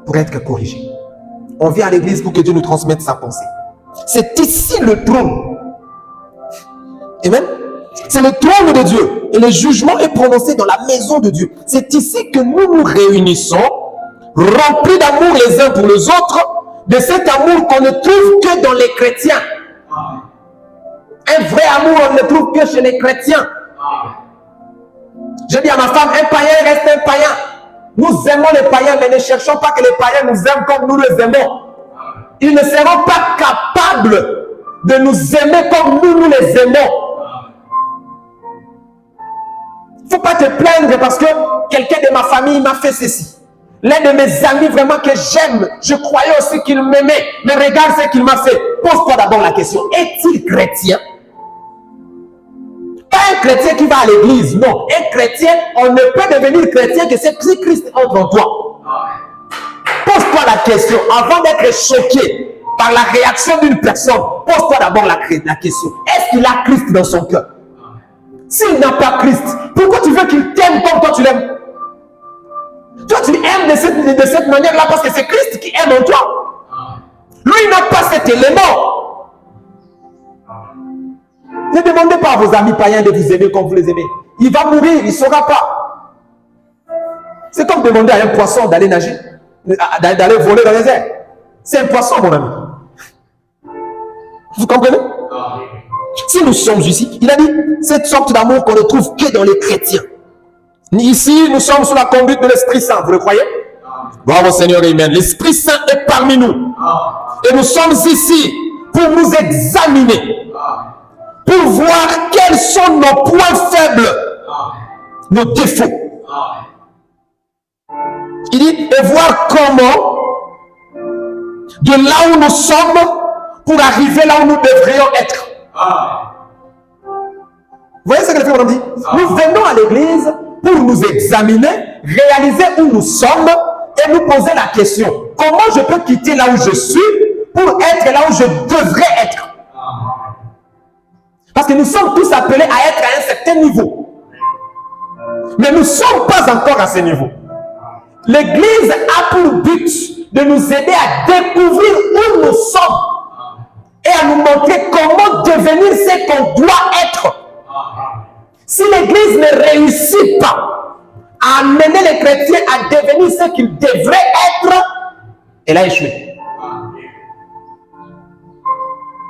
pour être corrigé. On vient à l'église pour que Dieu nous transmette sa pensée. C'est ici le trône. Amen. C'est le trône de Dieu. Et le jugement est prononcé dans la maison de Dieu. C'est ici que nous nous réunissons, remplis d'amour les uns pour les autres, de cet amour qu'on ne trouve que dans les chrétiens. Un vrai amour, on ne le trouve que chez les chrétiens. Je dis à ma femme, un païen reste un païen. Nous aimons les païens, mais ne cherchons pas que les païens nous aiment comme nous les aimons. Ils ne seront pas capables de nous aimer comme nous les aimons. Il ne faut pas te plaindre parce que quelqu'un de ma famille m'a fait ceci. L'un de mes amis vraiment que j'aime, je croyais aussi qu'il m'aimait, mais regarde ce qu'il m'a fait. Pose-toi d'abord la question, est-il chrétien? Pas un chrétien qui va à l'église, non. Un chrétien, on ne peut devenir chrétien que si Christ entre en toi. Pose-toi la question, avant d'être choqué par la réaction d'une personne, pose-toi d'abord la question. Est-ce qu'il a Christ dans son cœur? S'il n'a pas Christ, pourquoi tu veux qu'il t'aime comme toi tu l'aimes? Toi tu aimes de cette manière-là parce que c'est Christ qui aime en toi. Lui il n'a pas cet élément. Ne demandez pas à vos amis païens de vous aimer comme vous les aimez. Il va mourir, il ne saura pas. C'est comme demander à un poisson d'aller nager, d'aller voler dans les airs. C'est un poisson, mon ami. Vous comprenez? Si nous sommes ici, il a dit, cette sorte d'amour qu'on ne trouve que dans les chrétiens. Ici, nous sommes sous la conduite de l'Esprit Saint, vous le croyez? Bravo Seigneur, amen. L'Esprit Saint est parmi nous. Et nous sommes ici pour nous examiner. Pour voir quels sont nos points faibles, nos défauts. Il dit, et voir comment, de là où nous sommes, pour arriver là où nous devrions être. Vous voyez ce que le frère dit? Nous venons à l'église pour nous examiner, réaliser où nous sommes et nous poser la question. Comment je peux quitter là où je suis pour être là où je devrais être? Parce que nous sommes tous appelés à être à un certain niveau. Mais nous ne sommes pas encore à ce niveau. L'Église a pour but de nous aider à découvrir où nous sommes et à nous montrer comment devenir ce qu'on doit être. Si l'Église ne réussit pas à amener les chrétiens à devenir ce qu'ils devraient être, elle a échoué.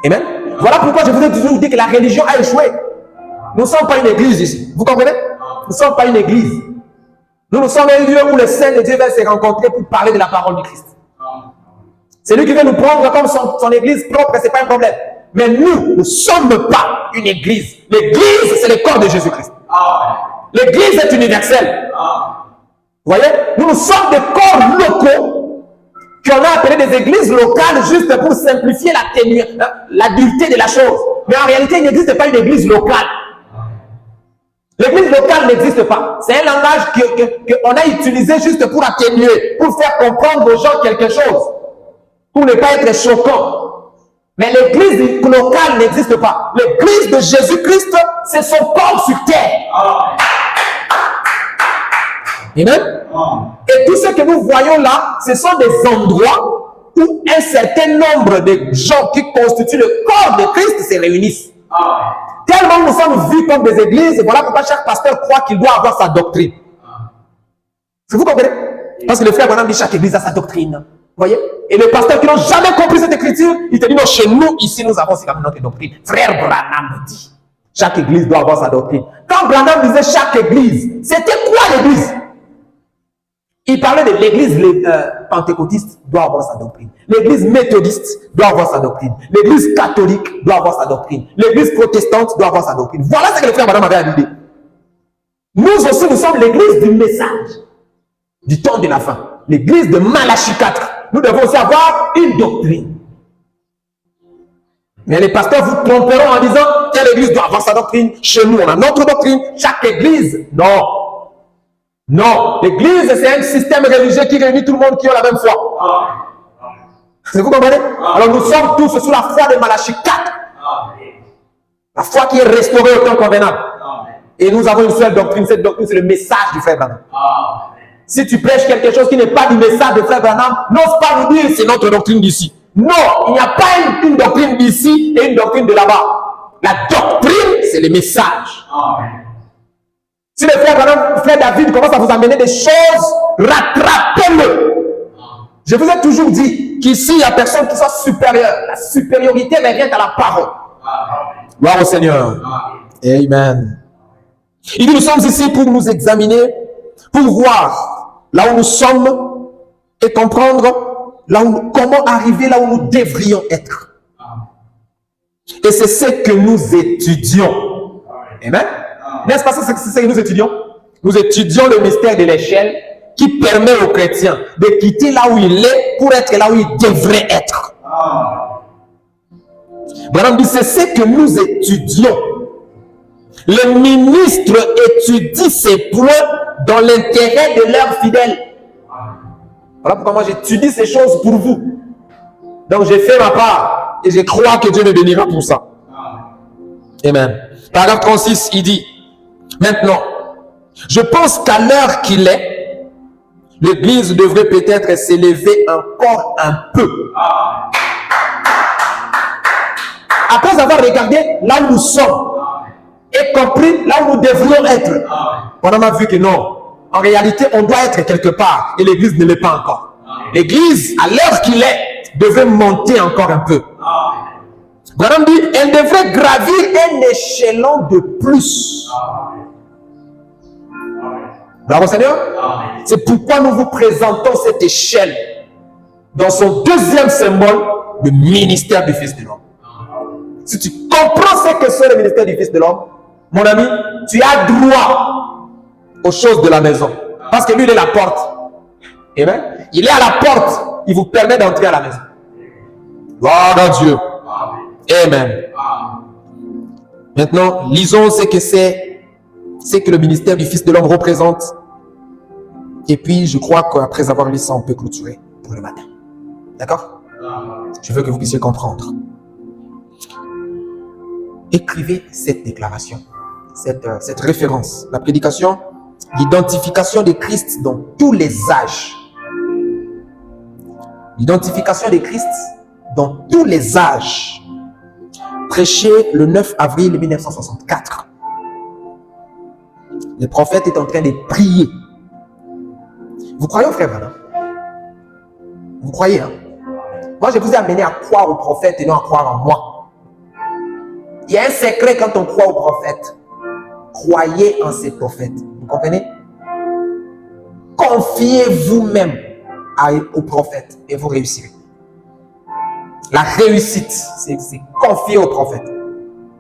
Amen. Voilà pourquoi je vous ai toujours dit que la religion a échoué. Nous ne sommes pas une église ici. Vous comprenez? Nous ne sommes pas une église. Nous sommes un lieu où le Saint de Dieu va se rencontrer pour parler de la parole du Christ. C'est lui qui veut nous prendre comme son église propre, ce n'est pas un problème. Mais nous ne sommes pas une église. L'église, c'est le corps de Jésus-Christ. L'église est universelle. Vous voyez? Nous sommes des corps locaux qu'on a appelé des églises locales juste pour simplifier la dureté de la chose. Mais en réalité, il n'existe pas une église locale. L'église locale n'existe pas. C'est un langage qu'on a utilisé juste pour atténuer, pour faire comprendre aux gens quelque chose, pour ne pas être choquant. Mais l'église locale n'existe pas. L'église de Jésus-Christ, c'est son corps sur terre. Amen. Et tout ce que nous voyons là, ce sont des endroits où un certain nombre de gens qui constituent le corps de Christ se réunissent. Tellement nous sommes vus comme des églises, et voilà pourquoi chaque pasteur croit qu'il doit avoir sa doctrine. Vous comprenez? Parce que le frère Branham dit chaque église a sa doctrine. Vous voyez? Et les pasteurs qui n'ont jamais compris cette écriture, ils te disent non, chez nous, ici, nous avons notre doctrine. Frère Branham dit, chaque église doit avoir sa doctrine. Quand Branham disait chaque église, c'était quoi l'église? Il parlait de l'église pentecôtiste doit avoir sa doctrine. L'église méthodiste doit avoir sa doctrine. L'église catholique doit avoir sa doctrine. L'église protestante doit avoir sa doctrine. Voilà ce que le frère Branham avait à l'idée. Nous aussi, nous sommes l'église du message du temps de la fin. L'église de Malachie 4. Nous devons aussi avoir une doctrine. Mais les pasteurs vous tromperont en disant telle église doit avoir sa doctrine. Chez nous, on a notre doctrine. Chaque église, non. Non. L'église, c'est un système religieux qui réunit tout le monde qui a la même foi. Vous comprenez? Alors nous sommes tous sous la foi de Malachie 4. La foi qui est restaurée au temps convenable. Et nous avons une seule doctrine. Cette doctrine, c'est le message du frère Branham. Si tu prêches quelque chose qui n'est pas du message du frère Branham, n'ose pas nous dire c'est notre doctrine d'ici. Non, il n'y a pas une doctrine d'ici et une doctrine de là-bas. La doctrine, c'est le message. Si le frère Branham, frère David, commence à vous amener des choses, rattrapez-le. Je vous ai toujours dit qu'ici, il n'y a personne qui soit supérieur. La supériorité vient à la parole. Gloire au Seigneur. Amen. Il dit, nous sommes ici pour nous examiner, pour voir là où nous sommes et comprendre là où, comment arriver là où nous devrions être. Et c'est ce que nous étudions. Amen. N'est-ce pas c'est ce que nous étudions? Nous étudions le mystère de l'échelle qui permet aux chrétiens de quitter là où il est pour être là où il devrait être. Branham dit, c'est ce que nous étudions. Les ministres étudient ces points dans l'intérêt de leurs fidèles. Voilà pourquoi moi j'étudie ces choses pour vous. Donc j'ai fait ma part et je crois que Dieu me bénira pour ça. Amen. Paragraphe 36, il dit, maintenant, je pense qu'à l'heure qu'il est, l'Église devrait peut-être s'élever encore un peu. Après avoir regardé là où nous sommes et compris là où nous devrions être, on a vu que non. En réalité, on doit être quelque part et l'Église ne l'est pas encore. L'Église, à l'heure qu'il est, devrait monter encore un peu. Branham dit, elle devrait gravir un échelon de plus. Bravo Seigneur. C'est pourquoi nous vous présentons cette échelle dans son deuxième symbole, le ministère du Fils de l'homme. Si tu comprends ce que c'est le ministère du Fils de l'homme, mon ami, tu as droit aux choses de la maison. Parce que lui, il est la porte. Amen. Il est à la porte. Il vous permet d'entrer à la maison. Gloire à Dieu. Amen. Maintenant, lisons ce que c'est, ce que le ministère du Fils de l'homme représente. Et puis, je crois qu'après avoir lu ça, on peut clôturer pour le matin. D'accord? Je veux que vous puissiez comprendre. Écrivez cette déclaration, cette référence. La prédication, l'identification de Christ dans tous les âges. L'identification de Christ dans tous les âges. Prêché le 9 avril 1964. Le prophète est en train de prier. Vous croyez au frère Branham? Vous croyez, hein? Moi, je vous ai amené à croire au prophète et non à croire en moi. Il y a un secret quand on croit au prophète. Croyez en ces prophètes. Vous comprenez? Confiez vous-même au prophète et vous réussirez. La réussite, c'est confier au prophète.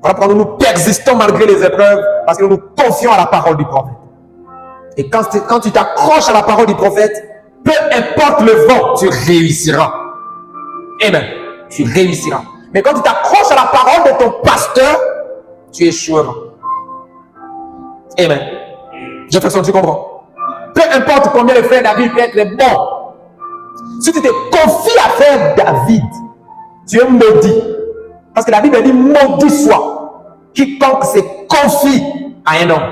Voilà pourquoi nous persistons malgré les épreuves, parce que nous nous confions à la parole du prophète. Et quand tu t'accroches à la parole du prophète, peu importe le vent, tu réussiras. Amen. Tu réussiras. Mais quand tu t'accroches à la parole de ton pasteur, tu échoueras. Amen. Jefferson, tu comprends? Peu importe combien le frère David peut être bon, si tu te confies à frère David, tu es maudit. Parce que la Bible dit maudit soit quiconque se confie à un homme.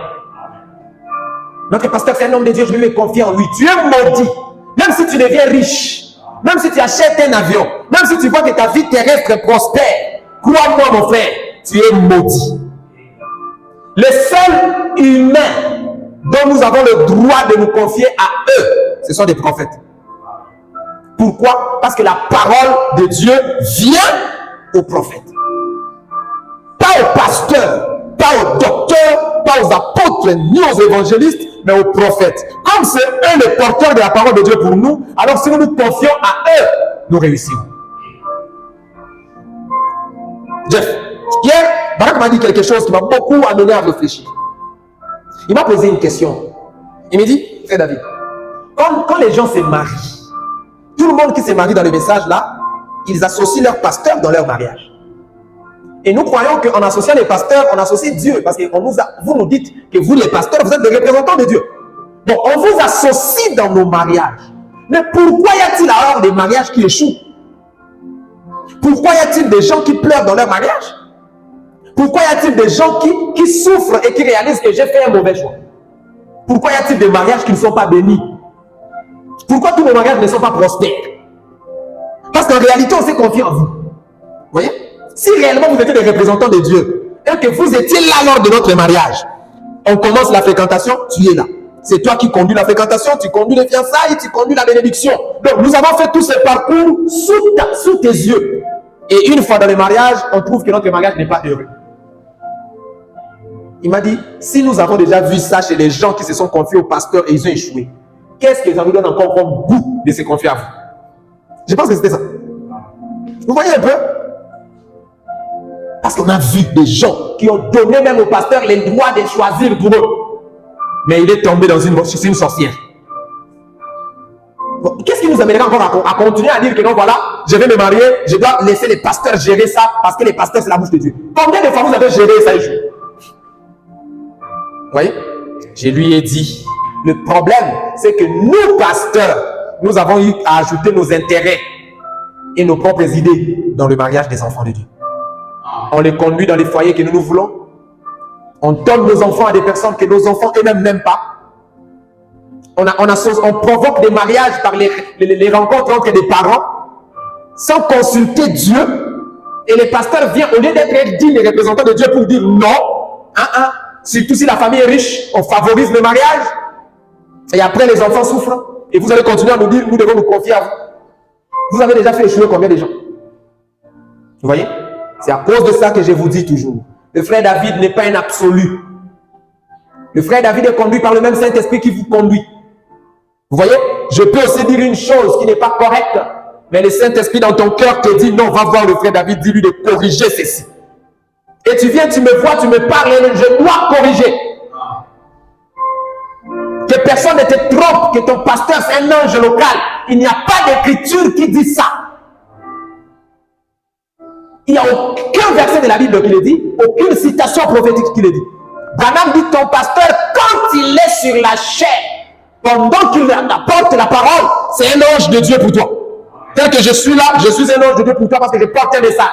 Notre pasteur, c'est un homme de Dieu, je vais me confier en lui. Tu es maudit. Même si tu deviens riche, même si tu achètes un avion, même si tu vois que ta vie terrestre prospère, crois-moi mon frère, tu es maudit. Les seuls humains dont nous avons le droit de nous confier à eux, ce sont des prophètes. Pourquoi? Parce que la parole de Dieu vient aux prophètes. Pas aux pasteurs, pas aux docteurs, pas aux apôtres, ni aux évangélistes, mais aux prophètes. Comme c'est eux les porteurs de la parole de Dieu pour nous, alors si nous nous confions à eux, nous réussirons. Jeff, hier, Barak m'a dit quelque chose qui m'a beaucoup amené à réfléchir. Il m'a posé une question. Il m'a dit, frère David, quand les gens se marient, tout le monde qui se marie dans le message là, ils associent leur pasteur dans leur mariage. Et nous croyons qu'en associant les pasteurs, on associe Dieu. Parce que vous nous dites que vous, les pasteurs, vous êtes des représentants de Dieu. Donc, on vous associe dans nos mariages. Mais pourquoi y a-t-il alors des mariages qui échouent? Pourquoi y a-t-il des gens qui pleurent dans leur mariage? Pourquoi y a-t-il des gens qui souffrent et qui réalisent que j'ai fait un mauvais choix? Pourquoi y a-t-il des mariages qui ne sont pas bénis? Pourquoi tous nos mariages ne sont pas prospères? Parce qu'en réalité, on s'est confié en vous. Vous voyez? Si réellement vous étiez des représentants de Dieu et que vous étiez là lors de notre mariage, on commence la fréquentation, tu es là. C'est toi qui conduis la fréquentation, tu conduis les fiançailles, tu conduis la bénédiction. Donc nous avons fait tous ces parcours sous tes yeux. Et une fois dans le mariage, on trouve que notre mariage n'est pas heureux. Il m'a dit, si nous avons déjà vu ça chez les gens qui se sont confiés au pasteur et ils ont échoué, qu'est-ce que ça nous donne encore comme goût de se confier à vous? Je pense que c'était ça. Vous voyez un peu? Parce qu'on a vu des gens qui ont donné même au pasteur les droits de choisir pour eux. Mais il est tombé dans une sorcière. Bon, qu'est-ce qui nous amènerait encore à continuer à dire que non, voilà, je vais me marier, je dois laisser les pasteurs gérer ça parce que les pasteurs, c'est la bouche de Dieu. Combien de fois vous avez géré ça échoue? Vous voyez? Je lui ai dit, le problème, c'est que nous, pasteurs, nous avons eu à ajouter nos intérêts et nos propres idées dans le mariage des enfants de Dieu. On les conduit dans les foyers que nous voulons. On donne nos enfants à des personnes que nos enfants eux-mêmes n'aiment pas. On provoque des mariages par les rencontres entre des parents sans consulter Dieu. Et les pasteurs viennent, au lieu d'être dignes et représentants de Dieu, pour dire non. Surtout si la famille est riche, on favorise le mariage. Et après, les enfants souffrent. Et vous allez continuer à nous dire, nous devons nous confier à vous. Vous avez déjà fait échouer combien de gens? Vous voyez? C'est à cause de ça que je vous dis toujours. Le frère David n'est pas un absolu. Le frère David est conduit par le même Saint-Esprit qui vous conduit. Vous voyez? Je peux aussi dire une chose qui n'est pas correcte. Mais le Saint-Esprit dans ton cœur te dit, non, va voir le frère David, dis-lui de corriger ceci. Et tu viens, tu me vois, tu me parles, et je dois corriger. Que personne ne te trompe, que ton pasteur c'est un ange local. Il n'y a pas d'écriture qui dit ça. Il n'y a aucun verset de la Bible qui le dit, aucune citation prophétique qui le dit. Branham dit, ton pasteur, quand il est sur la chair, pendant qu'il apporte la parole, c'est un ange de Dieu pour toi. Tel que je suis là, je suis un ange de Dieu pour toi parce que je porte un message.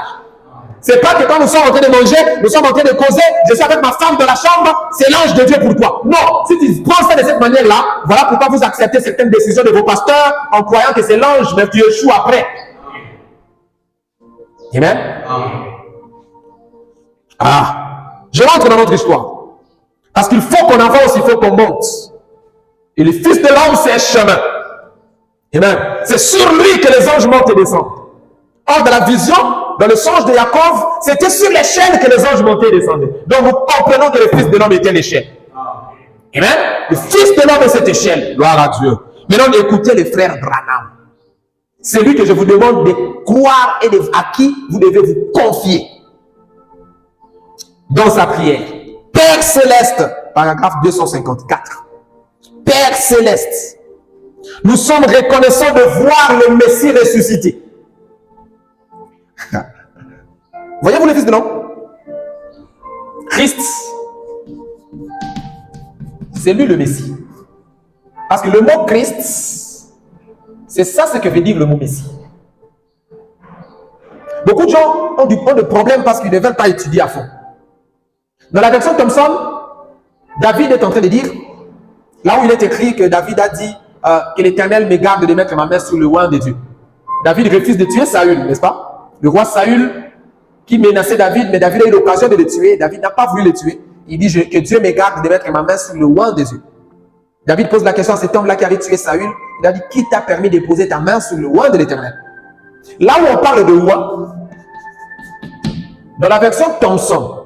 C'est pas que quand nous sommes en train de manger, nous sommes en train de causer, je suis avec ma femme dans la chambre, c'est l'ange de Dieu pour toi. Non, si tu prends ça de cette manière-là, voilà pourquoi vous acceptez certaines décisions de vos pasteurs en croyant que c'est l'ange, mais tu échoues après. Amen. Je rentre dans notre histoire. Parce qu'il faut qu'on avance, il faut qu'on monte. Et le Fils de l'homme, c'est un chemin. Amen. C'est sur lui que les anges montent et descendent. Or, dans la vision, dans le songe de Jacob, c'était sur l'échelle que les anges montaient et descendaient. Donc, nous comprenons que le Fils de l'homme était l'échelle. Amen. Le Fils de l'homme est cette échelle. Gloire à Dieu. Maintenant, écoutez le frère Branham. C'est lui que je vous demande de croire et à qui vous devez vous confier. Dans sa prière. Père Céleste, paragraphe 254. Père Céleste, nous sommes reconnaissants de voir le Messie ressuscité. Voyez-vous le Fils de l'homme? Christ, c'est lui le Messie. Parce que le mot Christ, c'est ça ce que veut dire le mot Messie. Beaucoup de gens ont des problèmes parce qu'ils ne veulent pas étudier à fond. Dans la version Thompson, David est en train de dire, Là où il est écrit que David a dit que l'Éternel me garde de mettre ma main sur le oint de Dieu. David refuse de tuer Saül, n'est-ce pas? Le roi Saül qui menaçait David, mais David a eu l'occasion de le tuer. David n'a pas voulu le tuer. Il dit que Dieu me garde de mettre ma main sur le oint de Dieu. David pose la question à cet homme-là qui avait tué Saül. Il a dit, qui t'a permis de poser ta main sur le oint de l'Éternel? Là où on parle de oint, dans la version Thomson,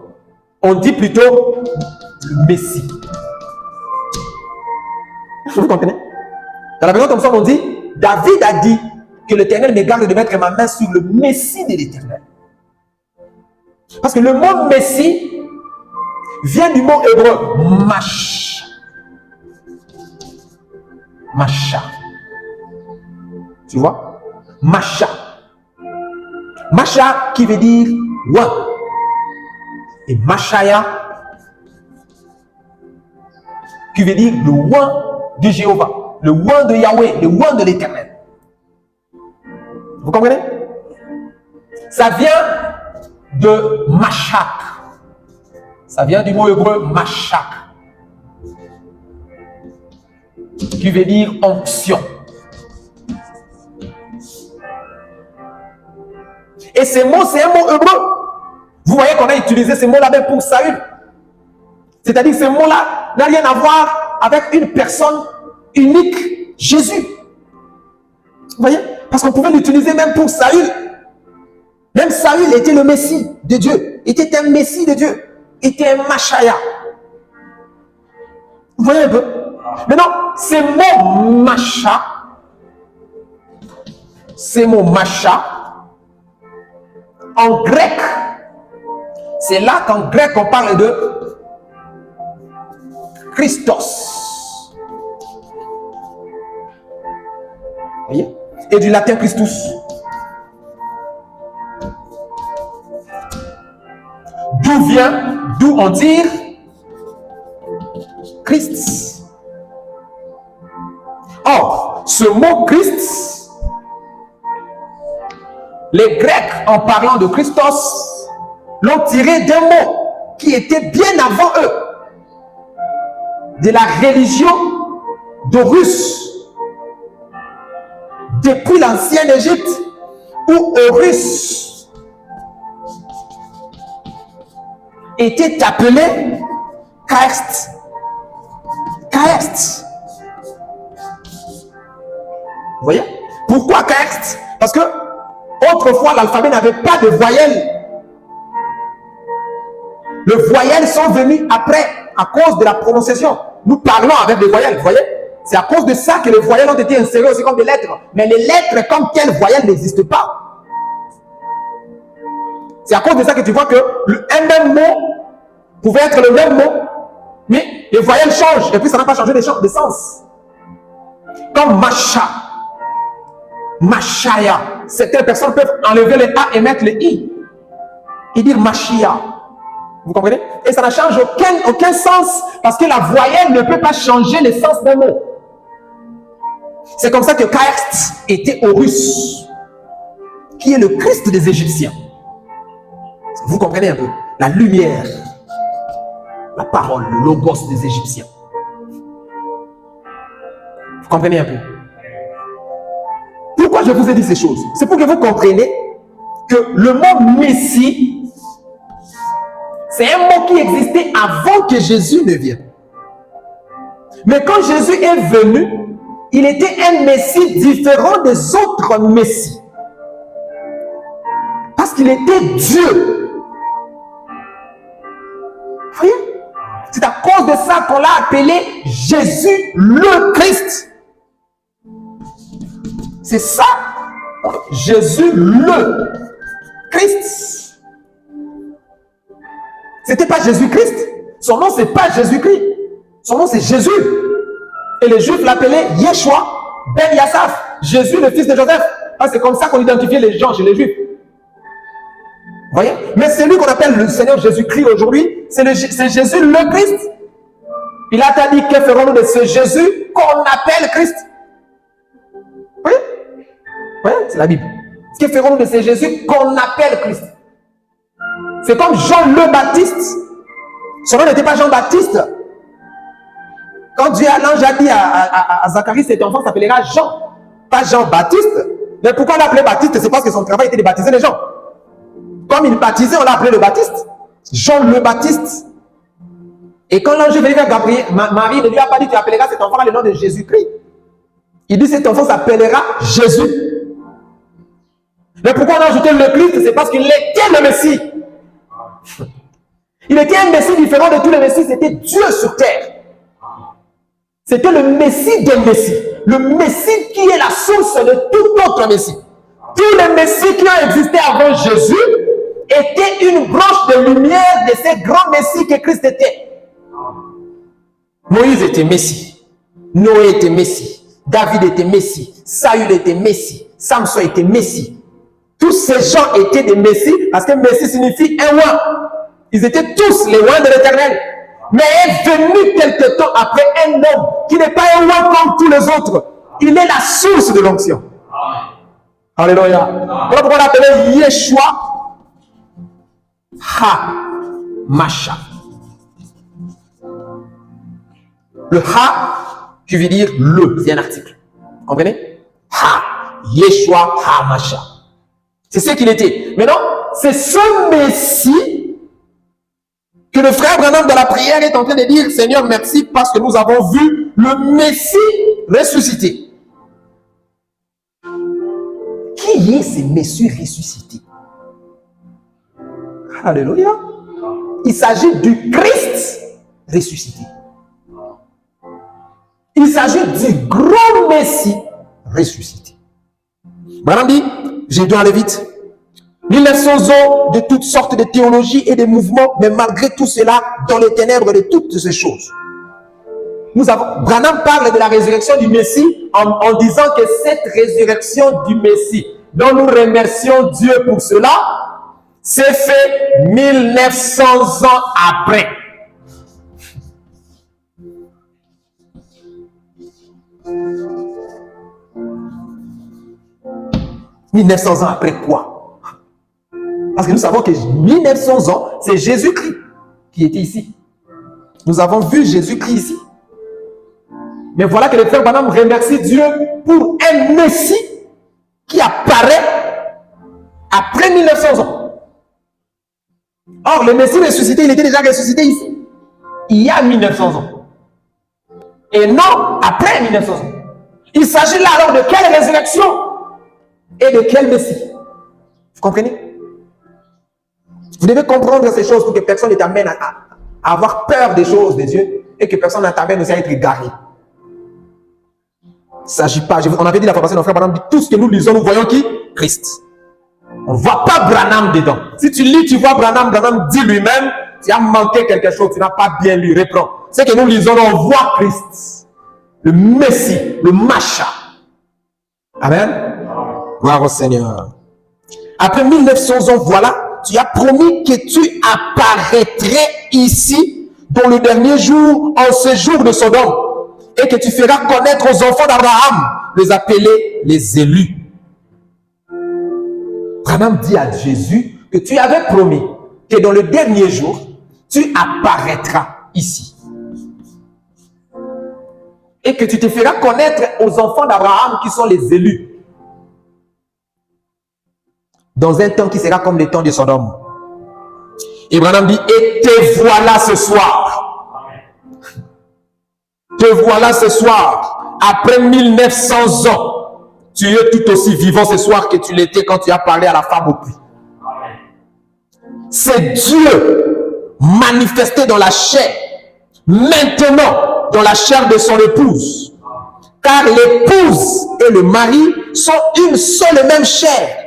on dit plutôt Messie. Vous comprenez? Dans la version Thomson, on dit, David a dit que l'Éternel me garde de mettre ma main sur le Messie de l'Éternel. Parce que le mot Messie vient du mot hébreu Mash. Masha. Tu vois? Masha. Masha qui veut dire oint. Et Mashaya qui veut dire le oint de Jéhovah, le oint de Yahweh, le oint de l'Éternel. Vous comprenez? Ça vient de Mashak. Ça vient du mot hébreu Mashak, qui veut dire onction. Et ce mot, c'est un mot hébreu. Vous voyez qu'on a utilisé ce mot-là même pour Saül. C'est-à-dire que ce mot-là n'a rien à voir avec une personne unique, Jésus. Vous voyez? Parce qu'on pouvait l'utiliser même pour Saül. Même Saül était le Messie de Dieu. Était un Messie de Dieu. Était un Machaya. Vous voyez un peu? Maintenant, ces mots Macha, ces mots Macha, en grec, c'est là qu'en grec on parle de Christos. Vous voyez? Et du latin Christus. D'où on tire Christ. Or, ce mot Christ, les Grecs, en parlant de Christos, l'ont tiré d'un mot qui était bien avant eux, de la religion d'Horus, depuis l'ancienne Égypte, où Horus était appelé Christ. Christ. Vous voyez? Pourquoi Christ? Parce que autrefois, l'alphabet n'avait pas de voyelles. Les voyelles sont venues après, à cause de la prononciation. Nous parlons avec des voyelles, vous voyez? C'est à cause de ça que les voyelles ont été insérées aussi comme des lettres. Mais les lettres comme telles voyelles n'existent pas. C'est à cause de ça que tu vois que un même mot pouvait être le même mot, mais les voyelles changent. Et puis ça n'a pas changé de sens. Comme Macha, Machaya. Certaines personnes peuvent enlever les A et mettre les I. Et dire Machia. Vous comprenez? Et ça ne change aucun sens parce que la voyelle ne peut pas changer le sens d'un mot. C'est comme ça que Christ était Horus, qui est le Christ des Égyptiens. Vous comprenez un peu? La lumière, la parole, le logos des Égyptiens. Vous comprenez un peu? Pourquoi je vous ai dit ces choses? C'est pour que vous compreniez que le mot Messie, c'est un mot qui existait avant que Jésus ne vienne. Mais quand Jésus est venu, il était un Messie différent des autres Messies. Parce qu'il était Dieu. Vous voyez? C'est à cause de ça qu'on l'a appelé Jésus le Christ. C'est ça. Jésus le Christ. C'était pas Jésus-Christ. Son nom, c'est pas Jésus-Christ. Son nom, c'est Jésus. Et les Juifs l'appelaient Yeshua ben Yassaf, Jésus le fils de Joseph. Ah, c'est comme ça qu'on identifiait les gens chez les Juifs. Vous voyez? Mais c'est lui qu'on appelle le Seigneur Jésus-Christ aujourd'hui. C'est Jésus le Christ. Pilate a dit, que ferons-nous de ce Jésus qu'on appelle Christ? Vous voyez? Vous voyez? C'est la Bible. Que ferons-nous de ce Jésus qu'on appelle Christ? C'est comme Jean le Baptiste. Son nom n'était pas Jean-Baptiste. Quand l'ange a dit à Zacharie, cet enfant s'appellera Jean, pas Jean-Baptiste. Mais pourquoi on l'a appelé Baptiste? C'est parce que son travail était de baptiser les gens. Comme il baptisait, on l'a appelé le Baptiste. Jean le Baptiste. Et quand l'ange est venu vers Gabriel, Marie ne lui a pas dit tu appelleras cet enfant le nom de Jésus-Christ. Il dit cet enfant s'appellera Jésus. Mais pourquoi on a ajouté le Christ? C'est parce qu'il était le Messie. Il était un Messie différent de tous les Messies. C'était Dieu sur terre. C'était le Messie des Messies. Le Messie qui est la source de tout autre Messie. Tous les Messies qui ont existé avant Jésus étaient une branche de lumière de ces grands Messies que Christ était. Moïse était Messie. Noé était Messie. David était Messie. Saül était Messie. Samson était Messie. Tous ces gens étaient des Messies parce que Messie signifie un roi. Ils étaient tous les rois de l'Éternel. Mais est venu quelque temps après un homme qui n'est pas un roi comme tous les autres. Il est la source de l'onction. Alléluia. Voilà pourquoi on l'appelait Yeshua Ha-Masha. Le Ha qui veut dire le, c'est un article. Vous comprenez? Ha, Yeshua Ha-Masha. C'est ce qu'il était. Maintenant, c'est ce Messie que le frère Branham dans la prière est en train de dire, Seigneur, merci parce que nous avons vu le Messie ressuscité. Qui est ce Messie ressuscité? Alléluia. Il s'agit du Christ ressuscité. Il s'agit du grand Messie ressuscité. Branham dit, j'ai dû aller vite. 1900 ans de toutes sortes de théologies et de mouvements, mais malgré tout cela, dans les ténèbres de toutes ces choses. Branham parle de la résurrection du Messie en disant que cette résurrection du Messie, dont nous remercions Dieu pour cela, s'est fait 1900 ans après. « 1900 ans après quoi? Parce que nous savons que 1900 ans, c'est Jésus-Christ qui était ici. Nous avons vu Jésus-Christ ici. Mais voilà que le frère Branham remercie Dieu pour un Messie qui apparaît après 1900 ans. Or, le Messie ressuscité, il était déjà ressuscité ici. Il y a 1900 ans. Et non après 1900 ans. Il s'agit là alors de quelle résurrection et de quel Messie? Vous comprenez? Vous devez comprendre ces choses pour que personne ne t'amène à avoir peur des choses de Dieu et que personne ne t'amène aussi à être égaré. Il ne s'agit pas, on avait dit la fois passée, notre frère Branham dit tout ce que nous lisons, nous voyons qui? Christ. On ne voit pas Branham dedans. Si tu lis, tu vois Branham dit lui-même, tu as manqué quelque chose, tu n'as pas bien lu, reprends. Ce que nous lisons, on voit Christ. Le Messie, le Masha. Amen. Gloire au Seigneur. Après 1900 ans, voilà. Tu as promis que tu apparaîtrais ici dans le dernier jour, en ce jour de Sodome, et que tu feras connaître aux enfants d'Abraham, les appelés les élus. Branham dit à Jésus que tu avais promis que dans le dernier jour, tu apparaîtras ici. Et que tu te feras connaître aux enfants d'Abraham qui sont les élus. Dans un temps qui sera comme le temps de Sodome. Et Branham dit, et te voilà ce soir. Te voilà ce soir. Après 1900 ans. Tu es tout aussi vivant ce soir que tu l'étais quand tu as parlé à la femme au puits. C'est Dieu manifesté dans la chair. Maintenant, dans la chair de son épouse. Car l'épouse et le mari sont une seule et même chair.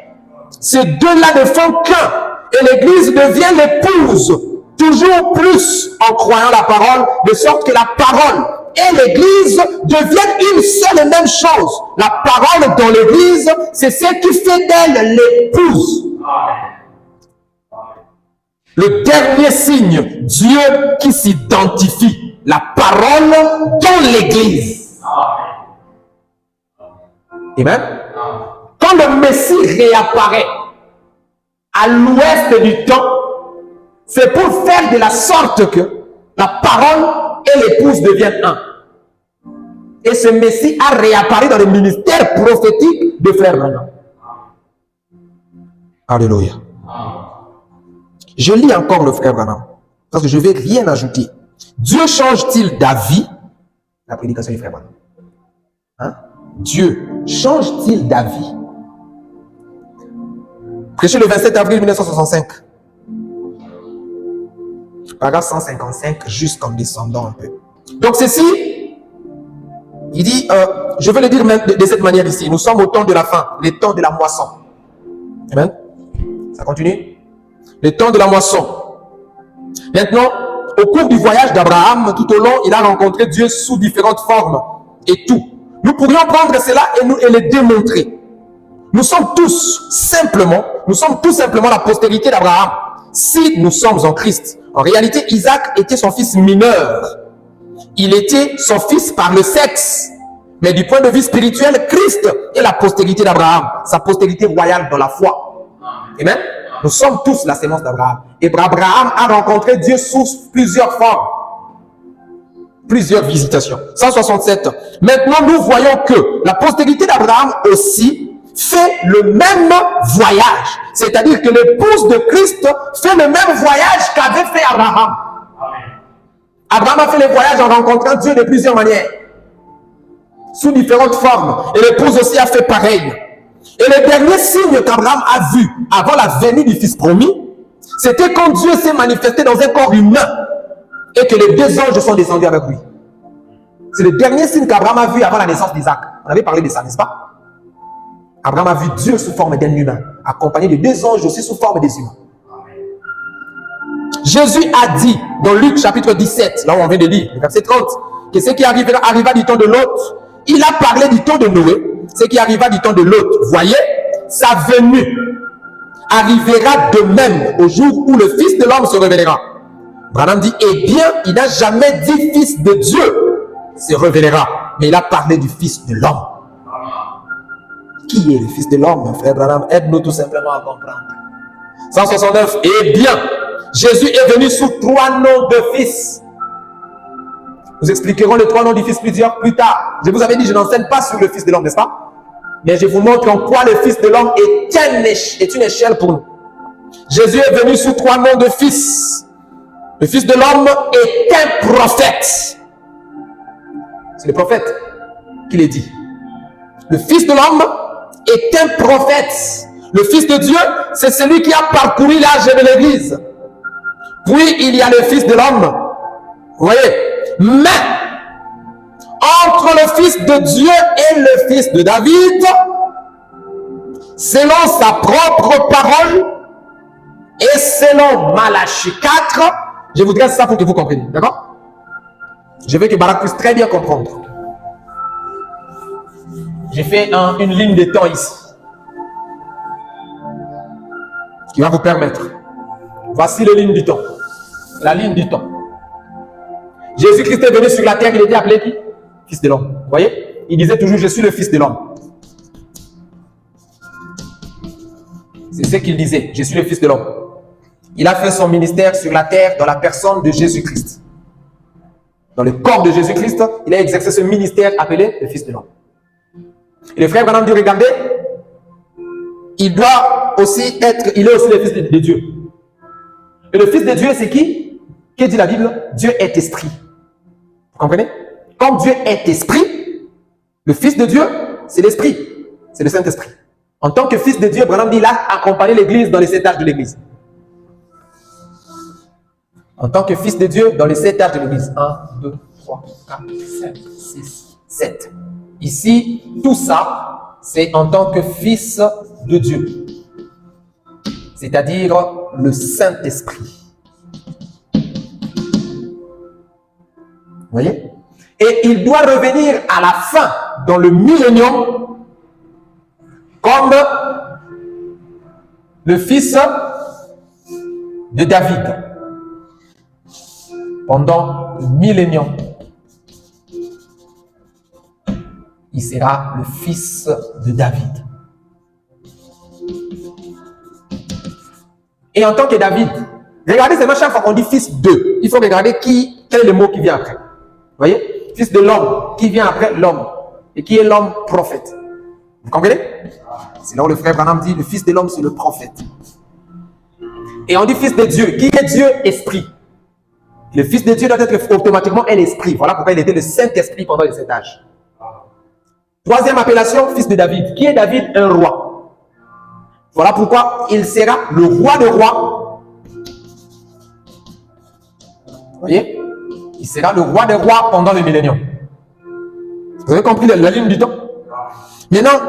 Ces deux-là ne font qu'un. Et l'Église devient l'épouse. Toujours plus en croyant la parole. De sorte que la parole et l'Église deviennent une seule et même chose. La parole dans l'Église, c'est ce qui fait d'elle l'épouse. Le dernier signe, Dieu qui s'identifie. La parole dans l'Église. Amen. Quand le Messie réapparaît à l'ouest du temps, c'est pour faire de la sorte que la parole et l'épouse deviennent un. Et ce Messie a réapparu dans le ministère prophétique de Frère Branham. Alléluia. Je lis encore le Frère Branham, parce que je ne vais rien ajouter. Dieu change-t-il d'avis? La prédication du Frère Branham. Hein? Dieu change-t-il d'avis? Prêché le 27 avril 1965. Paragraphe 155, jusqu'en descendant un peu. Donc ceci, il dit, je vais le dire de cette manière ici. Nous sommes au temps de la fin, les temps de la moisson. Amen. Ça continue. Les temps de la moisson. Maintenant, au cours du voyage d'Abraham, tout au long, il a rencontré Dieu sous différentes formes et tout. Nous pourrions prendre cela et le démontrer. Nous sommes tous simplement la postérité d'Abraham. Si nous sommes en Christ, en réalité, Isaac était son fils mineur. Il était son fils par le sexe. Mais du point de vue spirituel, Christ est la postérité d'Abraham, sa postérité royale dans la foi. Amen. Nous sommes tous la sémence d'Abraham. Et Abraham a rencontré Dieu sous plusieurs formes, plusieurs visitations. 167. Maintenant, nous voyons que la postérité d'Abraham aussi fait le même voyage. C'est-à-dire que l'épouse de Christ fait le même voyage qu'avait fait Abraham. Abraham a fait le voyage en rencontrant Dieu de plusieurs manières, sous différentes formes. Et l'épouse aussi a fait pareil. Et le dernier signe qu'Abraham a vu avant la venue du Fils promis, c'était quand Dieu s'est manifesté dans un corps humain et que les deux anges sont descendus avec lui. C'est le dernier signe qu'Abraham a vu avant la naissance d'Isaac. On avait parlé de ça, n'est-ce pas? Abraham a vu Dieu sous forme d'un humain, accompagné de deux anges aussi sous forme des humains. Jésus a dit dans Luc chapitre 17, là où on vient de lire, le verset 30, que ce qui arriva du temps de Lot, il a parlé du temps de Noé, ce qui arriva du temps de Lot. Voyez, sa venue arrivera de même au jour où le Fils de l'homme se révélera. Branham dit, eh bien, il n'a jamais dit Fils de Dieu se révélera, mais il a parlé du Fils de l'homme. Qui est le Fils de l'homme, frère Branham? Aide-nous tout simplement à comprendre. 169, eh bien, Jésus est venu sous 3 noms de fils. Nous expliquerons les 3 noms du Fils plus tard. Je vous avais dit, je n'enseigne pas sur le Fils de l'homme, n'est-ce pas? Mais je vous montre en quoi le Fils de l'homme est une échelle pour nous. Jésus est venu sous 3 noms de fils. Le Fils de l'homme est un prophète. C'est le prophète qui l'a dit. Le Fils de l'homme est un prophète. Le Fils de Dieu, c'est celui qui a parcouru l'âge de l'Église. Puis il y a le Fils de l'homme. Vous voyez? Mais entre le Fils de Dieu et le Fils de David, selon sa propre parole et selon Malachie 4, je voudrais ça pour que vous compreniez. D'accord? Je veux que Barak puisse très bien comprendre. J'ai fait une ligne de temps ici qui va vous permettre. Voici la ligne du temps. La ligne du temps. Jésus-Christ est venu sur la terre, il était appelé qui? Fils de l'homme. Vous voyez? Il disait toujours, je suis le Fils de l'homme. C'est ce qu'il disait, je suis le Fils de l'homme. Il a fait son ministère sur la terre dans la personne de Jésus-Christ. Dans le corps de Jésus-Christ, il a exercé ce ministère appelé le Fils de l'homme. Et le frère Branham dit, regardez, il est aussi le Fils de Dieu. Et le Fils de Dieu, c'est qui? Qu'est dit la Bible? Dieu est esprit. Vous comprenez? Comme Dieu est esprit, le Fils de Dieu, c'est l'esprit. C'est le Saint-Esprit. En tant que Fils de Dieu, Branham dit, il a accompagné l'Église dans les 7 âges de l'Église. En tant que Fils de Dieu, dans les 7 âges de l'Église. 1, 2, 3, 4, 5, 6, 7. Ici, tout ça, c'est en tant que Fils de Dieu. C'est-à-dire le Saint-Esprit. Vous voyez? Et il doit revenir à la fin, dans le millénium, comme le fils de David. Pendant le millénium, il sera le fils de David. Et en tant que David, regardez, c'est chaque fois qu'on dit fils de, il faut regarder quel est le mot qui vient après. Vous voyez? Fils de l'homme, qui vient après l'homme, et qui est l'homme prophète. Vous comprenez? C'est là où le frère Branham dit, le Fils de l'homme, c'est le prophète. Et on dit Fils de Dieu. Qui est Dieu? Esprit. Le Fils de Dieu doit être automatiquement un esprit. Voilà pourquoi il était le Saint-Esprit pendant les 7 âges. Troisième appellation, Fils de David. Qui est David? Un roi. Voilà pourquoi il sera le roi des rois. Vous voyez? Il sera le roi des rois pendant le millénium. Vous avez compris la ligne du temps? Maintenant,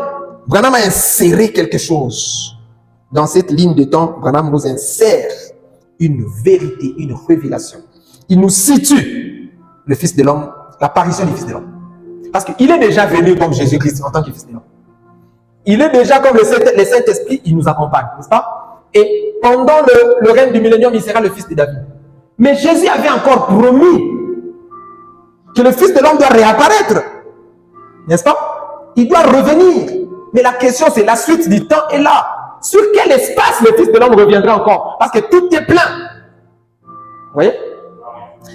Branham a inséré quelque chose. Dans cette ligne de temps, Branham nous insère une vérité, une révélation. Il nous situe le Fils de l'homme, l'apparition du Fils de l'homme. Parce qu'il est déjà venu comme Jésus-Christ en tant que Fils de l'homme. Il est déjà comme le Saint-Esprit, il nous accompagne, n'est-ce pas? Et pendant le règne du millénium, il sera le Fils de David. Mais Jésus avait encore promis que le Fils de l'homme doit réapparaître. N'est-ce pas? Il doit revenir. Mais la question, c'est la suite du temps est là. Sur quel espace le Fils de l'homme reviendra encore? Parce que tout est plein. Vous voyez?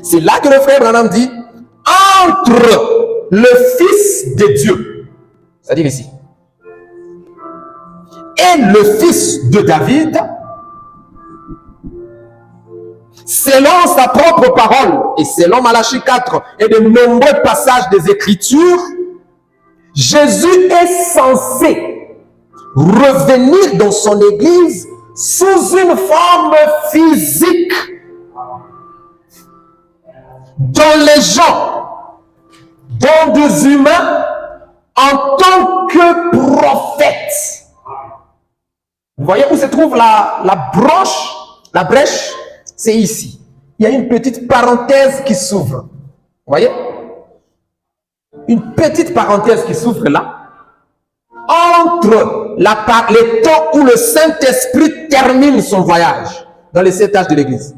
C'est là que le frère Branham dit, entre le Fils de Dieu, c'est-à-dire ici, et le Fils de David, selon sa propre parole, et selon Malachie 4 et de nombreux passages des Écritures, Jésus est censé revenir dans son Église sous une forme physique, dont les gens, dont des humains, en tant que prophètes. Vous voyez où se trouve la brèche? C'est ici. Il y a une petite parenthèse qui s'ouvre. Vous voyez? Une petite parenthèse qui s'ouvre là. Entre les temps où le Saint-Esprit termine son voyage dans les 7 âges de l'Église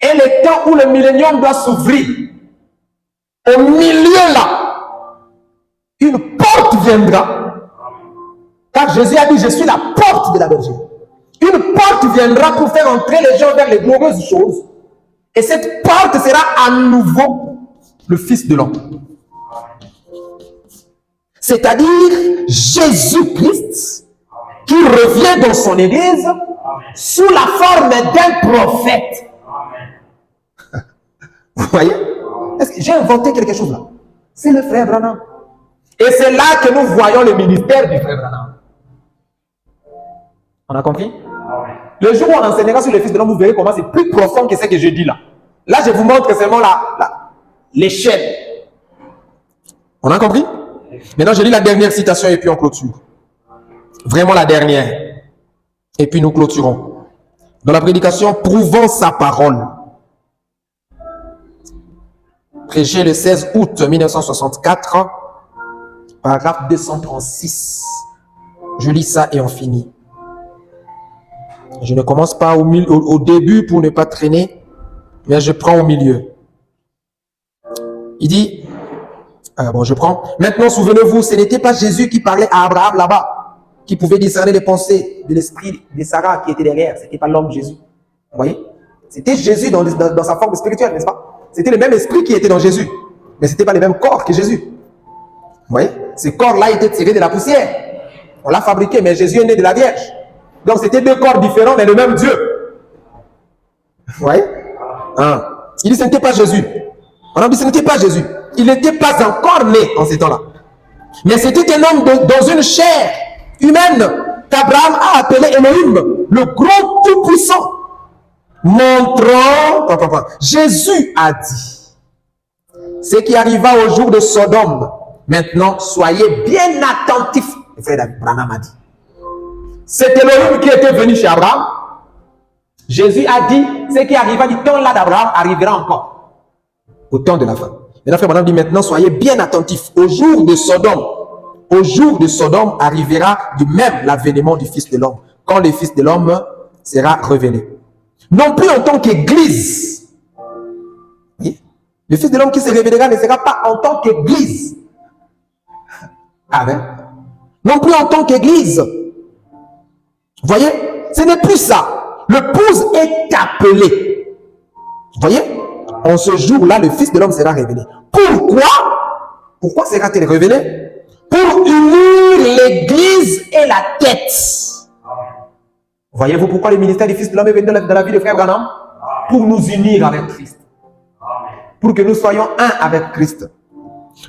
et les temps où le millénium doit s'ouvrir. Au milieu là, une porte viendra. Car Jésus a dit, je suis la porte de la bergerie. Une porte viendra pour faire entrer les gens vers les glorieuses choses. Et cette porte sera à nouveau le Fils de l'homme. C'est-à-dire Jésus-Christ qui revient dans son Église sous la forme d'un prophète. Vous voyez? Est-ce que j'ai inventé quelque chose là? C'est le frère Branham. Et c'est là que nous voyons le ministère du frère Branham. On a compris? Le jour où on enseignera sur le Fils de l'homme, vous verrez comment c'est plus profond que ce que je dis là. Là, je vous montre seulement l'échelle. On a compris? Maintenant, je lis la dernière citation et puis on clôture. Vraiment la dernière. Et puis nous clôturons. Dans la prédication, prouvant sa parole. Prêché le 16 août 1964, paragraphe 236. Je lis ça et on finit. Je ne commence pas au début pour ne pas traîner, mais je prends au milieu. Il dit, je prends. Maintenant, souvenez-vous, ce n'était pas Jésus qui parlait à Abraham là-bas, qui pouvait discerner les pensées de l'esprit de Sarah qui était derrière. Ce n'était pas l'homme Jésus. Vous voyez? C'était Jésus dans sa forme spirituelle, n'est-ce pas? C'était le même esprit qui était dans Jésus. Mais ce n'était pas le même corps que Jésus. Vous voyez? Ce corps-là était tiré de la poussière. On l'a fabriqué, mais Jésus est né de la Vierge. Donc, c'était 2 corps différents, mais le même Dieu. Vous voyez? Il dit, ce n'était pas Jésus. On a dit, ce n'était pas Jésus. Il n'était pas encore né en ces temps-là. Mais c'était un homme dans une chair humaine qu'Abraham a appelé Elohim, le gros tout-puissant. Montrant, Jésus a dit, ce qui arriva au jour de Sodome, maintenant, soyez bien attentifs. Le frère Branham a dit. C'est Elohim qui était venu chez Abraham. Jésus a dit, ce qui arriva du temps là d'Abraham arrivera encore. Au temps de la fin. Maintenant, frère Branham dit, maintenant, soyez bien attentifs. Au jour de Sodome arrivera du même l'avènement du Fils de l'homme. Quand le Fils de l'homme sera révélé. Non plus en tant qu'Église. Le Fils de l'homme qui se révélera ne sera pas en tant qu'Église. Amen. Non plus en tant qu'Église. Vous voyez? Ce n'est plus ça. Le pouce est appelé. Vous voyez? En ce jour-là, le Fils de l'homme sera révélé. Pourquoi? Pourquoi sera-t-il révélé? Pour unir l'Église et la tête. Voyez-vous pourquoi le ministère du Fils de l'homme est venu dans la vie de frère Branham? Pour nous unir avec Christ. Pour que nous soyons un avec Christ.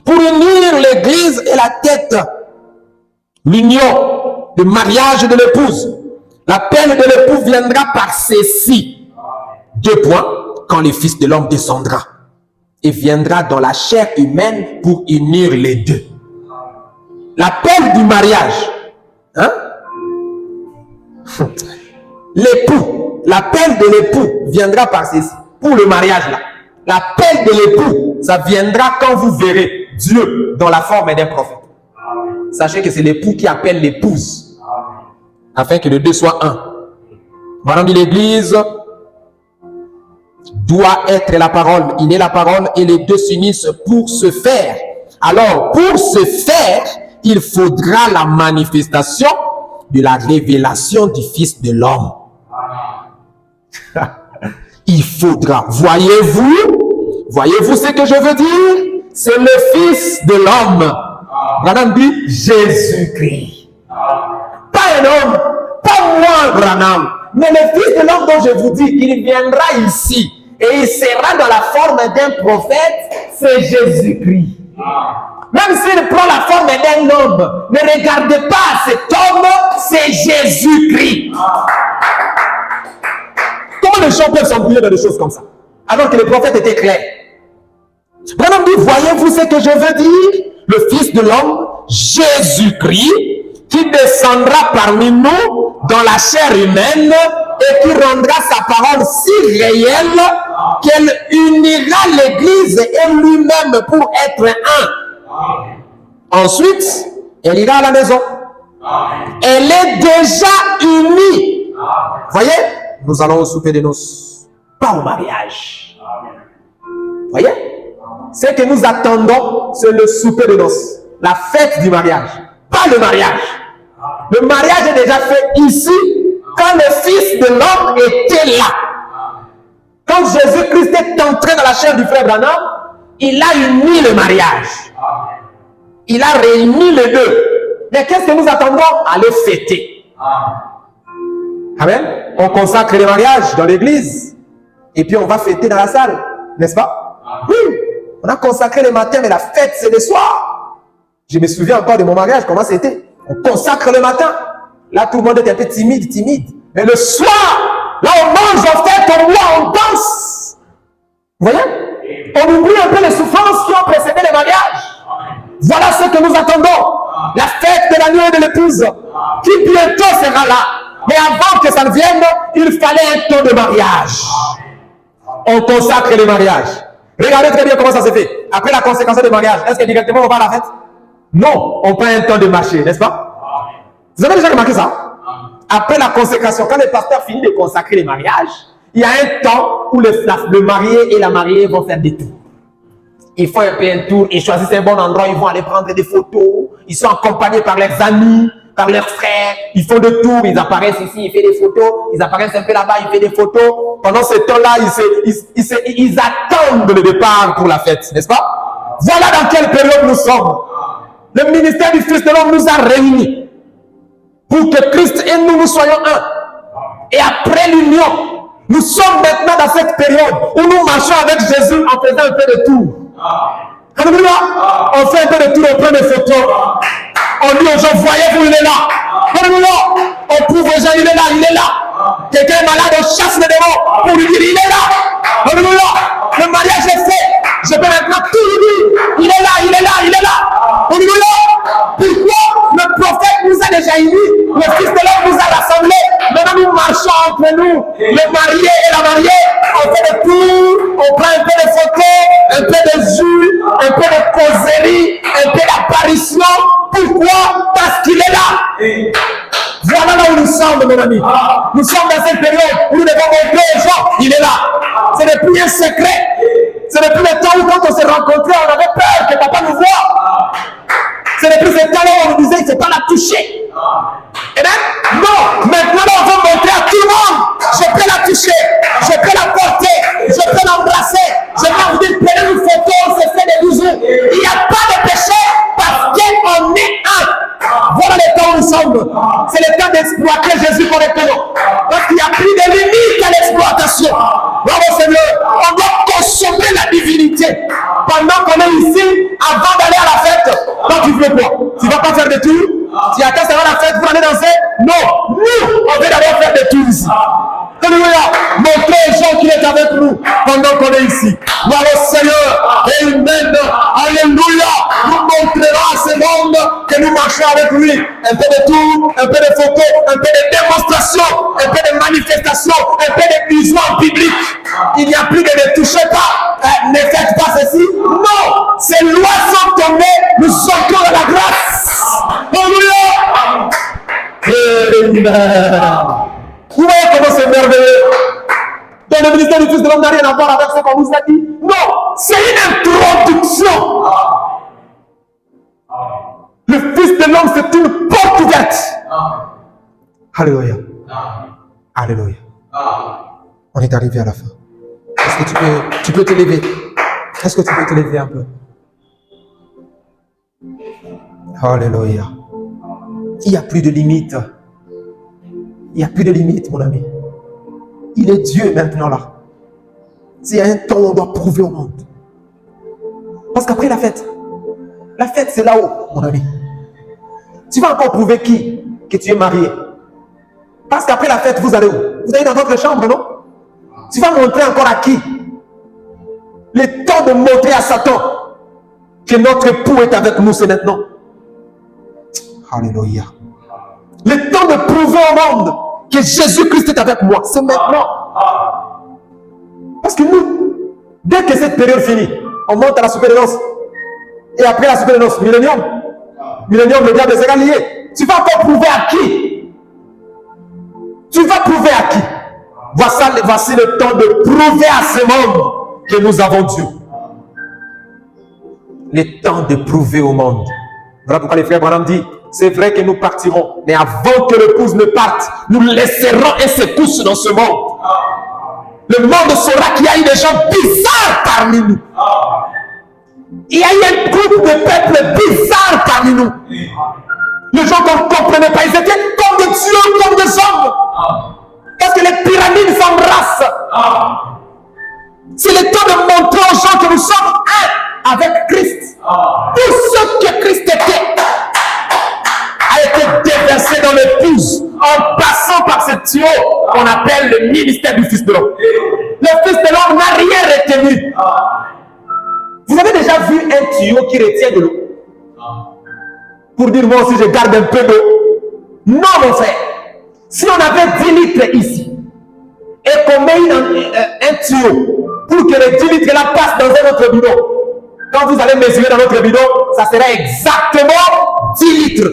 Pour unir l'Église et la tête. L'union, le mariage de l'épouse. L'appel de l'époux viendra par ceci. 2 points. Quand le Fils de l'homme descendra et viendra dans la chair humaine pour unir les deux. L'appel du mariage. Hein? L'époux. L'appel de l'époux viendra par ceci. Pour le mariage là. L'appel de l'époux, ça viendra quand vous verrez Dieu dans la forme d'un prophète. Sachez que c'est l'époux qui appelle l'épouse. Afin que les deux soient un. Madame de l'Église doit être la parole. Il est la parole et les deux s'unissent pour se faire. Alors, pour se faire, il faudra la manifestation de la révélation du Fils de l'homme. Il faudra. Voyez-vous ce que je veux dire? C'est le Fils de l'homme. Branham dit Jésus-Christ. Pas un homme, pas moi, Branham, mais le Fils de l'homme dont je vous dis, il viendra ici et il sera dans la forme d'un prophète, c'est Jésus-Christ. Même s'il prend la forme d'un homme, ne regardez pas cet homme, c'est Jésus-Christ. Comment les gens peuvent s'embrouiller dans des choses comme ça, alors que le prophète était clair? Branham dit, voyez-vous ce que je veux dire? Le Fils de l'homme, Jésus-Christ, qui descendra parmi nous dans la chair humaine et qui rendra sa parole si réelle qu'elle unira l'Église et lui-même pour être un. Ensuite, elle ira à la maison. Elle est déjà unie. Voyez? Nous allons au souper de noces, pas au mariage. Voyez? Ce que nous attendons, c'est le souper de noces, la fête du mariage, pas le mariage. Le mariage est déjà fait ici, quand le Fils de l'homme était là. Quand Jésus-Christ est entré dans la chair du frère Branham, il a uni le mariage. Il a réuni les deux. Mais qu'est-ce que nous attendons? À le fêter. Amen. On consacre les mariages dans l'église. Et puis on va fêter dans la salle. N'est-ce pas? Oui. On a consacré le matin, mais la fête, c'est le soir. Je me souviens encore de mon mariage, comment c'était. On consacre le matin. Là, tout le monde est un peu timide. Mais le soir, là, on mange, on fête, on boit, on danse. Vous voyez? On oublie un peu les souffrances qui ont précédé le mariage. Voilà ce que nous attendons. La fête de l'agneau et de l'épouse, qui bientôt sera là. Mais avant que ça ne vienne, il fallait un temps de mariage. On consacre les mariages. Regardez très bien comment ça se fait. Après la conséquence du mariage, est-ce que directement on va à la fête? Non, on prend un temps de marcher, n'est-ce pas? Vous avez déjà remarqué ça? Après la consécration, quand le pasteur finit de consacrer les mariages, il y a un temps où le marié et la mariée vont faire des tours. Ils font un peu un tour, ils choisissent un bon endroit, ils vont aller prendre des photos. Ils sont accompagnés par leurs amis, par leurs frères. Ils font des tours, ils apparaissent ici, ils font des photos. Ils apparaissent un peu là-bas, ils font des photos. Pendant ce temps-là, ils attendent le départ pour la fête, n'est-ce pas? Voilà dans quelle période nous sommes. Le ministère du Fils de l'homme nous a réunis pour que Christ et nous soyons un. Et après l'union, nous sommes maintenant dans cette période où nous marchons avec Jésus en faisant un peu de tour. Alléluia. On fait un peu de tour, on prend des photos. On dit aux gens, voyez-vous, il est là. Alléluia. On prouve aux gens, il est là. Quelqu'un est malade, on chasse les démons pour lui dire, il est là. Alléluia. Le mariage est fait. Je peux maintenant tout lui dire. Il est là. Alléluia. Pourquoi le prophète nous a déjà unis? Le Fils de l'homme nous a rassemblés. Maintenant nous marchons entre nous. Le marié et la mariée. On fait des tours. On prend un peu de photos, un peu de jus, un peu de causerie, un peu d'apparition. Pourquoi? Parce qu'il est là. Voilà là où nous sommes, mes amis. Nous sommes dans cette période où nous devons montrer aux gens, il est là. Ce n'est plus un secret. Ce n'est plus le temps où quand on s'est rencontrés, on avait peur que papa nous voie. Ce n'est plus ce temps-là où on nous disait, il ne faut pas la toucher. Amen. Non, maintenant on veut montrer à tout le monde. Je peux la toucher, je peux la porter, je peux l'embrasser. Je peux vous dire, prenez une photo, on se fait des bisous. Il n'y a pas de péché parce qu'on est un. Voilà le temps où nous sommes. C'est le temps d'exploiter Jésus correctement. Parce qu'il n'y a plus de limite à l'exploitation. Bravo Seigneur. On doit consommer la divinité. Pendant qu'on est ici, avant d'aller à la fête, quand tu veux quoi? Tu ne vas pas faire de tours? Tu attends, ça va la fête pour aller danser? Non. Nous, on veut d'abord faire des tours ici. Alléluia. Montrez aux gens qu'il est avec nous pendant qu'on est ici. Bravo Seigneur. Amen. Alléluia. Nous montrerons à ce monde que nous marchons avec lui. Un peu de tours, un peu de photos, un peu de démonstrations, un peu de manifestations, un peu de bisous en public. Il n'y a plus de ne touchez pas. Ne faites pas ceci. Non. Ces lois sont tombées. Nous entrons dans la grâce. Alléluia. Amen. Vous voyez comment c'est merveilleux. Dans le ministère du Fils de l'homme n'a rien à voir avec ce qu'on vous a dit. Non, c'est une introduction. Le Fils de l'homme, c'est une porte ouverte. Alléluia. Alléluia. On est arrivé à la fin. Est-ce que tu peux te lever? Est-ce que tu peux te lever un peu? Alléluia. Il n'y a plus de limite. Il n'y a plus de limite, mon ami. Il est Dieu maintenant là. S'il y a un temps où on doit prouver au monde. Parce qu'après la fête c'est là-haut, mon ami. Tu vas encore prouver qui? Que tu es marié. Parce qu'après la fête, vous allez où? Vous allez dans votre chambre, non? Tu vas montrer encore à qui? Le temps de montrer à Satan que notre époux est avec nous, c'est maintenant. Alléluia. Le temps de prouver au monde que Jésus-Christ est avec moi, c'est maintenant. Parce que nous, dès que cette période finit, on monte à la souper de noces. Et après la souper de noces, millénium, le diable sera lié. Tu vas encore prouver à qui? Tu vas prouver à qui? Voici le temps de prouver à ce monde que nous avons Dieu. Le temps de prouver au monde. Voilà pourquoi les frères Branham dit, c'est vrai que nous partirons, mais avant que l'épouse ne parte, nous laisserons un secousse dans ce monde. Le monde saura qu'il y a eu des gens bizarres parmi nous. Il y a eu un groupe de peuples bizarres parmi nous. Les gens qu'on ne comprenait pas, ils étaient comme des dieux, comme des hommes. Parce que les pyramides s'embrassent. C'est le temps de montrer aux gens que nous sommes un avec Christ. Tout ce que Christ était a été déversé dans l'épouse en passant par ce tuyau qu'on appelle le ministère du Fils de l'homme. Le Fils de l'homme n'a rien retenu. Vous avez déjà vu un tuyau qui retient de l'eau? Pour dire moi aussi je garde un peu d'eau? Non mon frère. Si on avait 10 litres ici et qu'on met un tuyau pour que les 10 litres là passent dans un autre bidon, quand vous allez mesurer dans notre bidon, ça sera exactement 10 litres.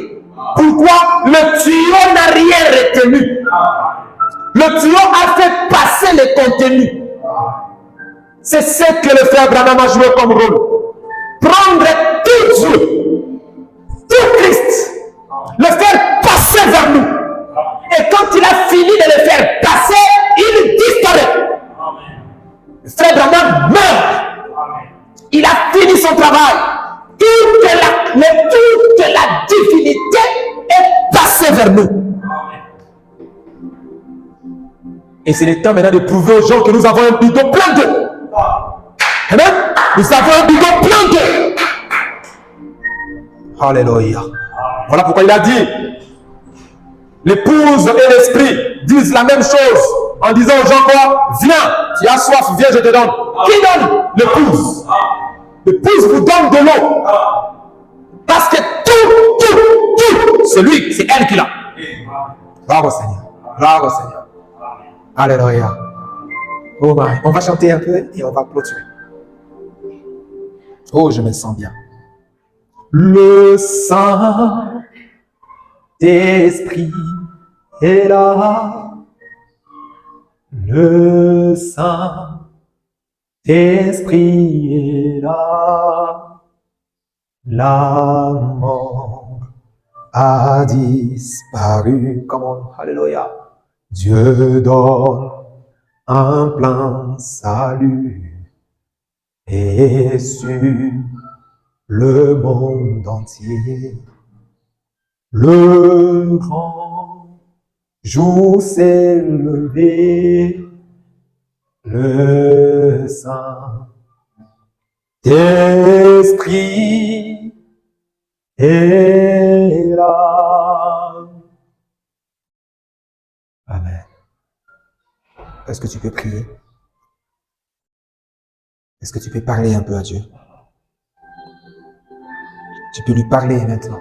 Pourquoi? Le tuyau n'a rien retenu. Le tuyau a fait passer les contenus. C'est ce que le frère Branham a joué comme rôle. Prendre tout Dieu, tout Christ, le faire passer vers nous. Et quand il a fini de le faire passer, il disparaît. Le frère Branham meurt. Il a fini son travail. Toute la divinité est passée vers nous. Et c'est le temps maintenant de prouver aux gens que nous avons un bidon plein d'eau. Amen. Nous avons un bidon plein d'eau. Alléluia. Voilà pourquoi il a dit, l'épouse et l'esprit disent la même chose en disant aux gens quoi? Viens, tu as soif, viens, je te donne. Qui donne? L'épouse. L'épouse vous donne de l'eau. Parce que tout, c'est lui, c'est elle qui l'a. Bravo Seigneur. Bravo Seigneur. Alléluia. Oh my. On va chanter un peu et on va clôturer. Oh, je me sens bien. Le Saint-Esprit est là. Le Saint-Esprit est là. L'amour a disparu. Comment? Alléluia. Dieu donne un plein salut et sur le monde entier. Le grand jour s'est levé, le Saint-Esprit est là. Amen. Est-ce que tu peux prier? Est-ce que tu peux parler un peu à Dieu? Tu peux lui parler maintenant.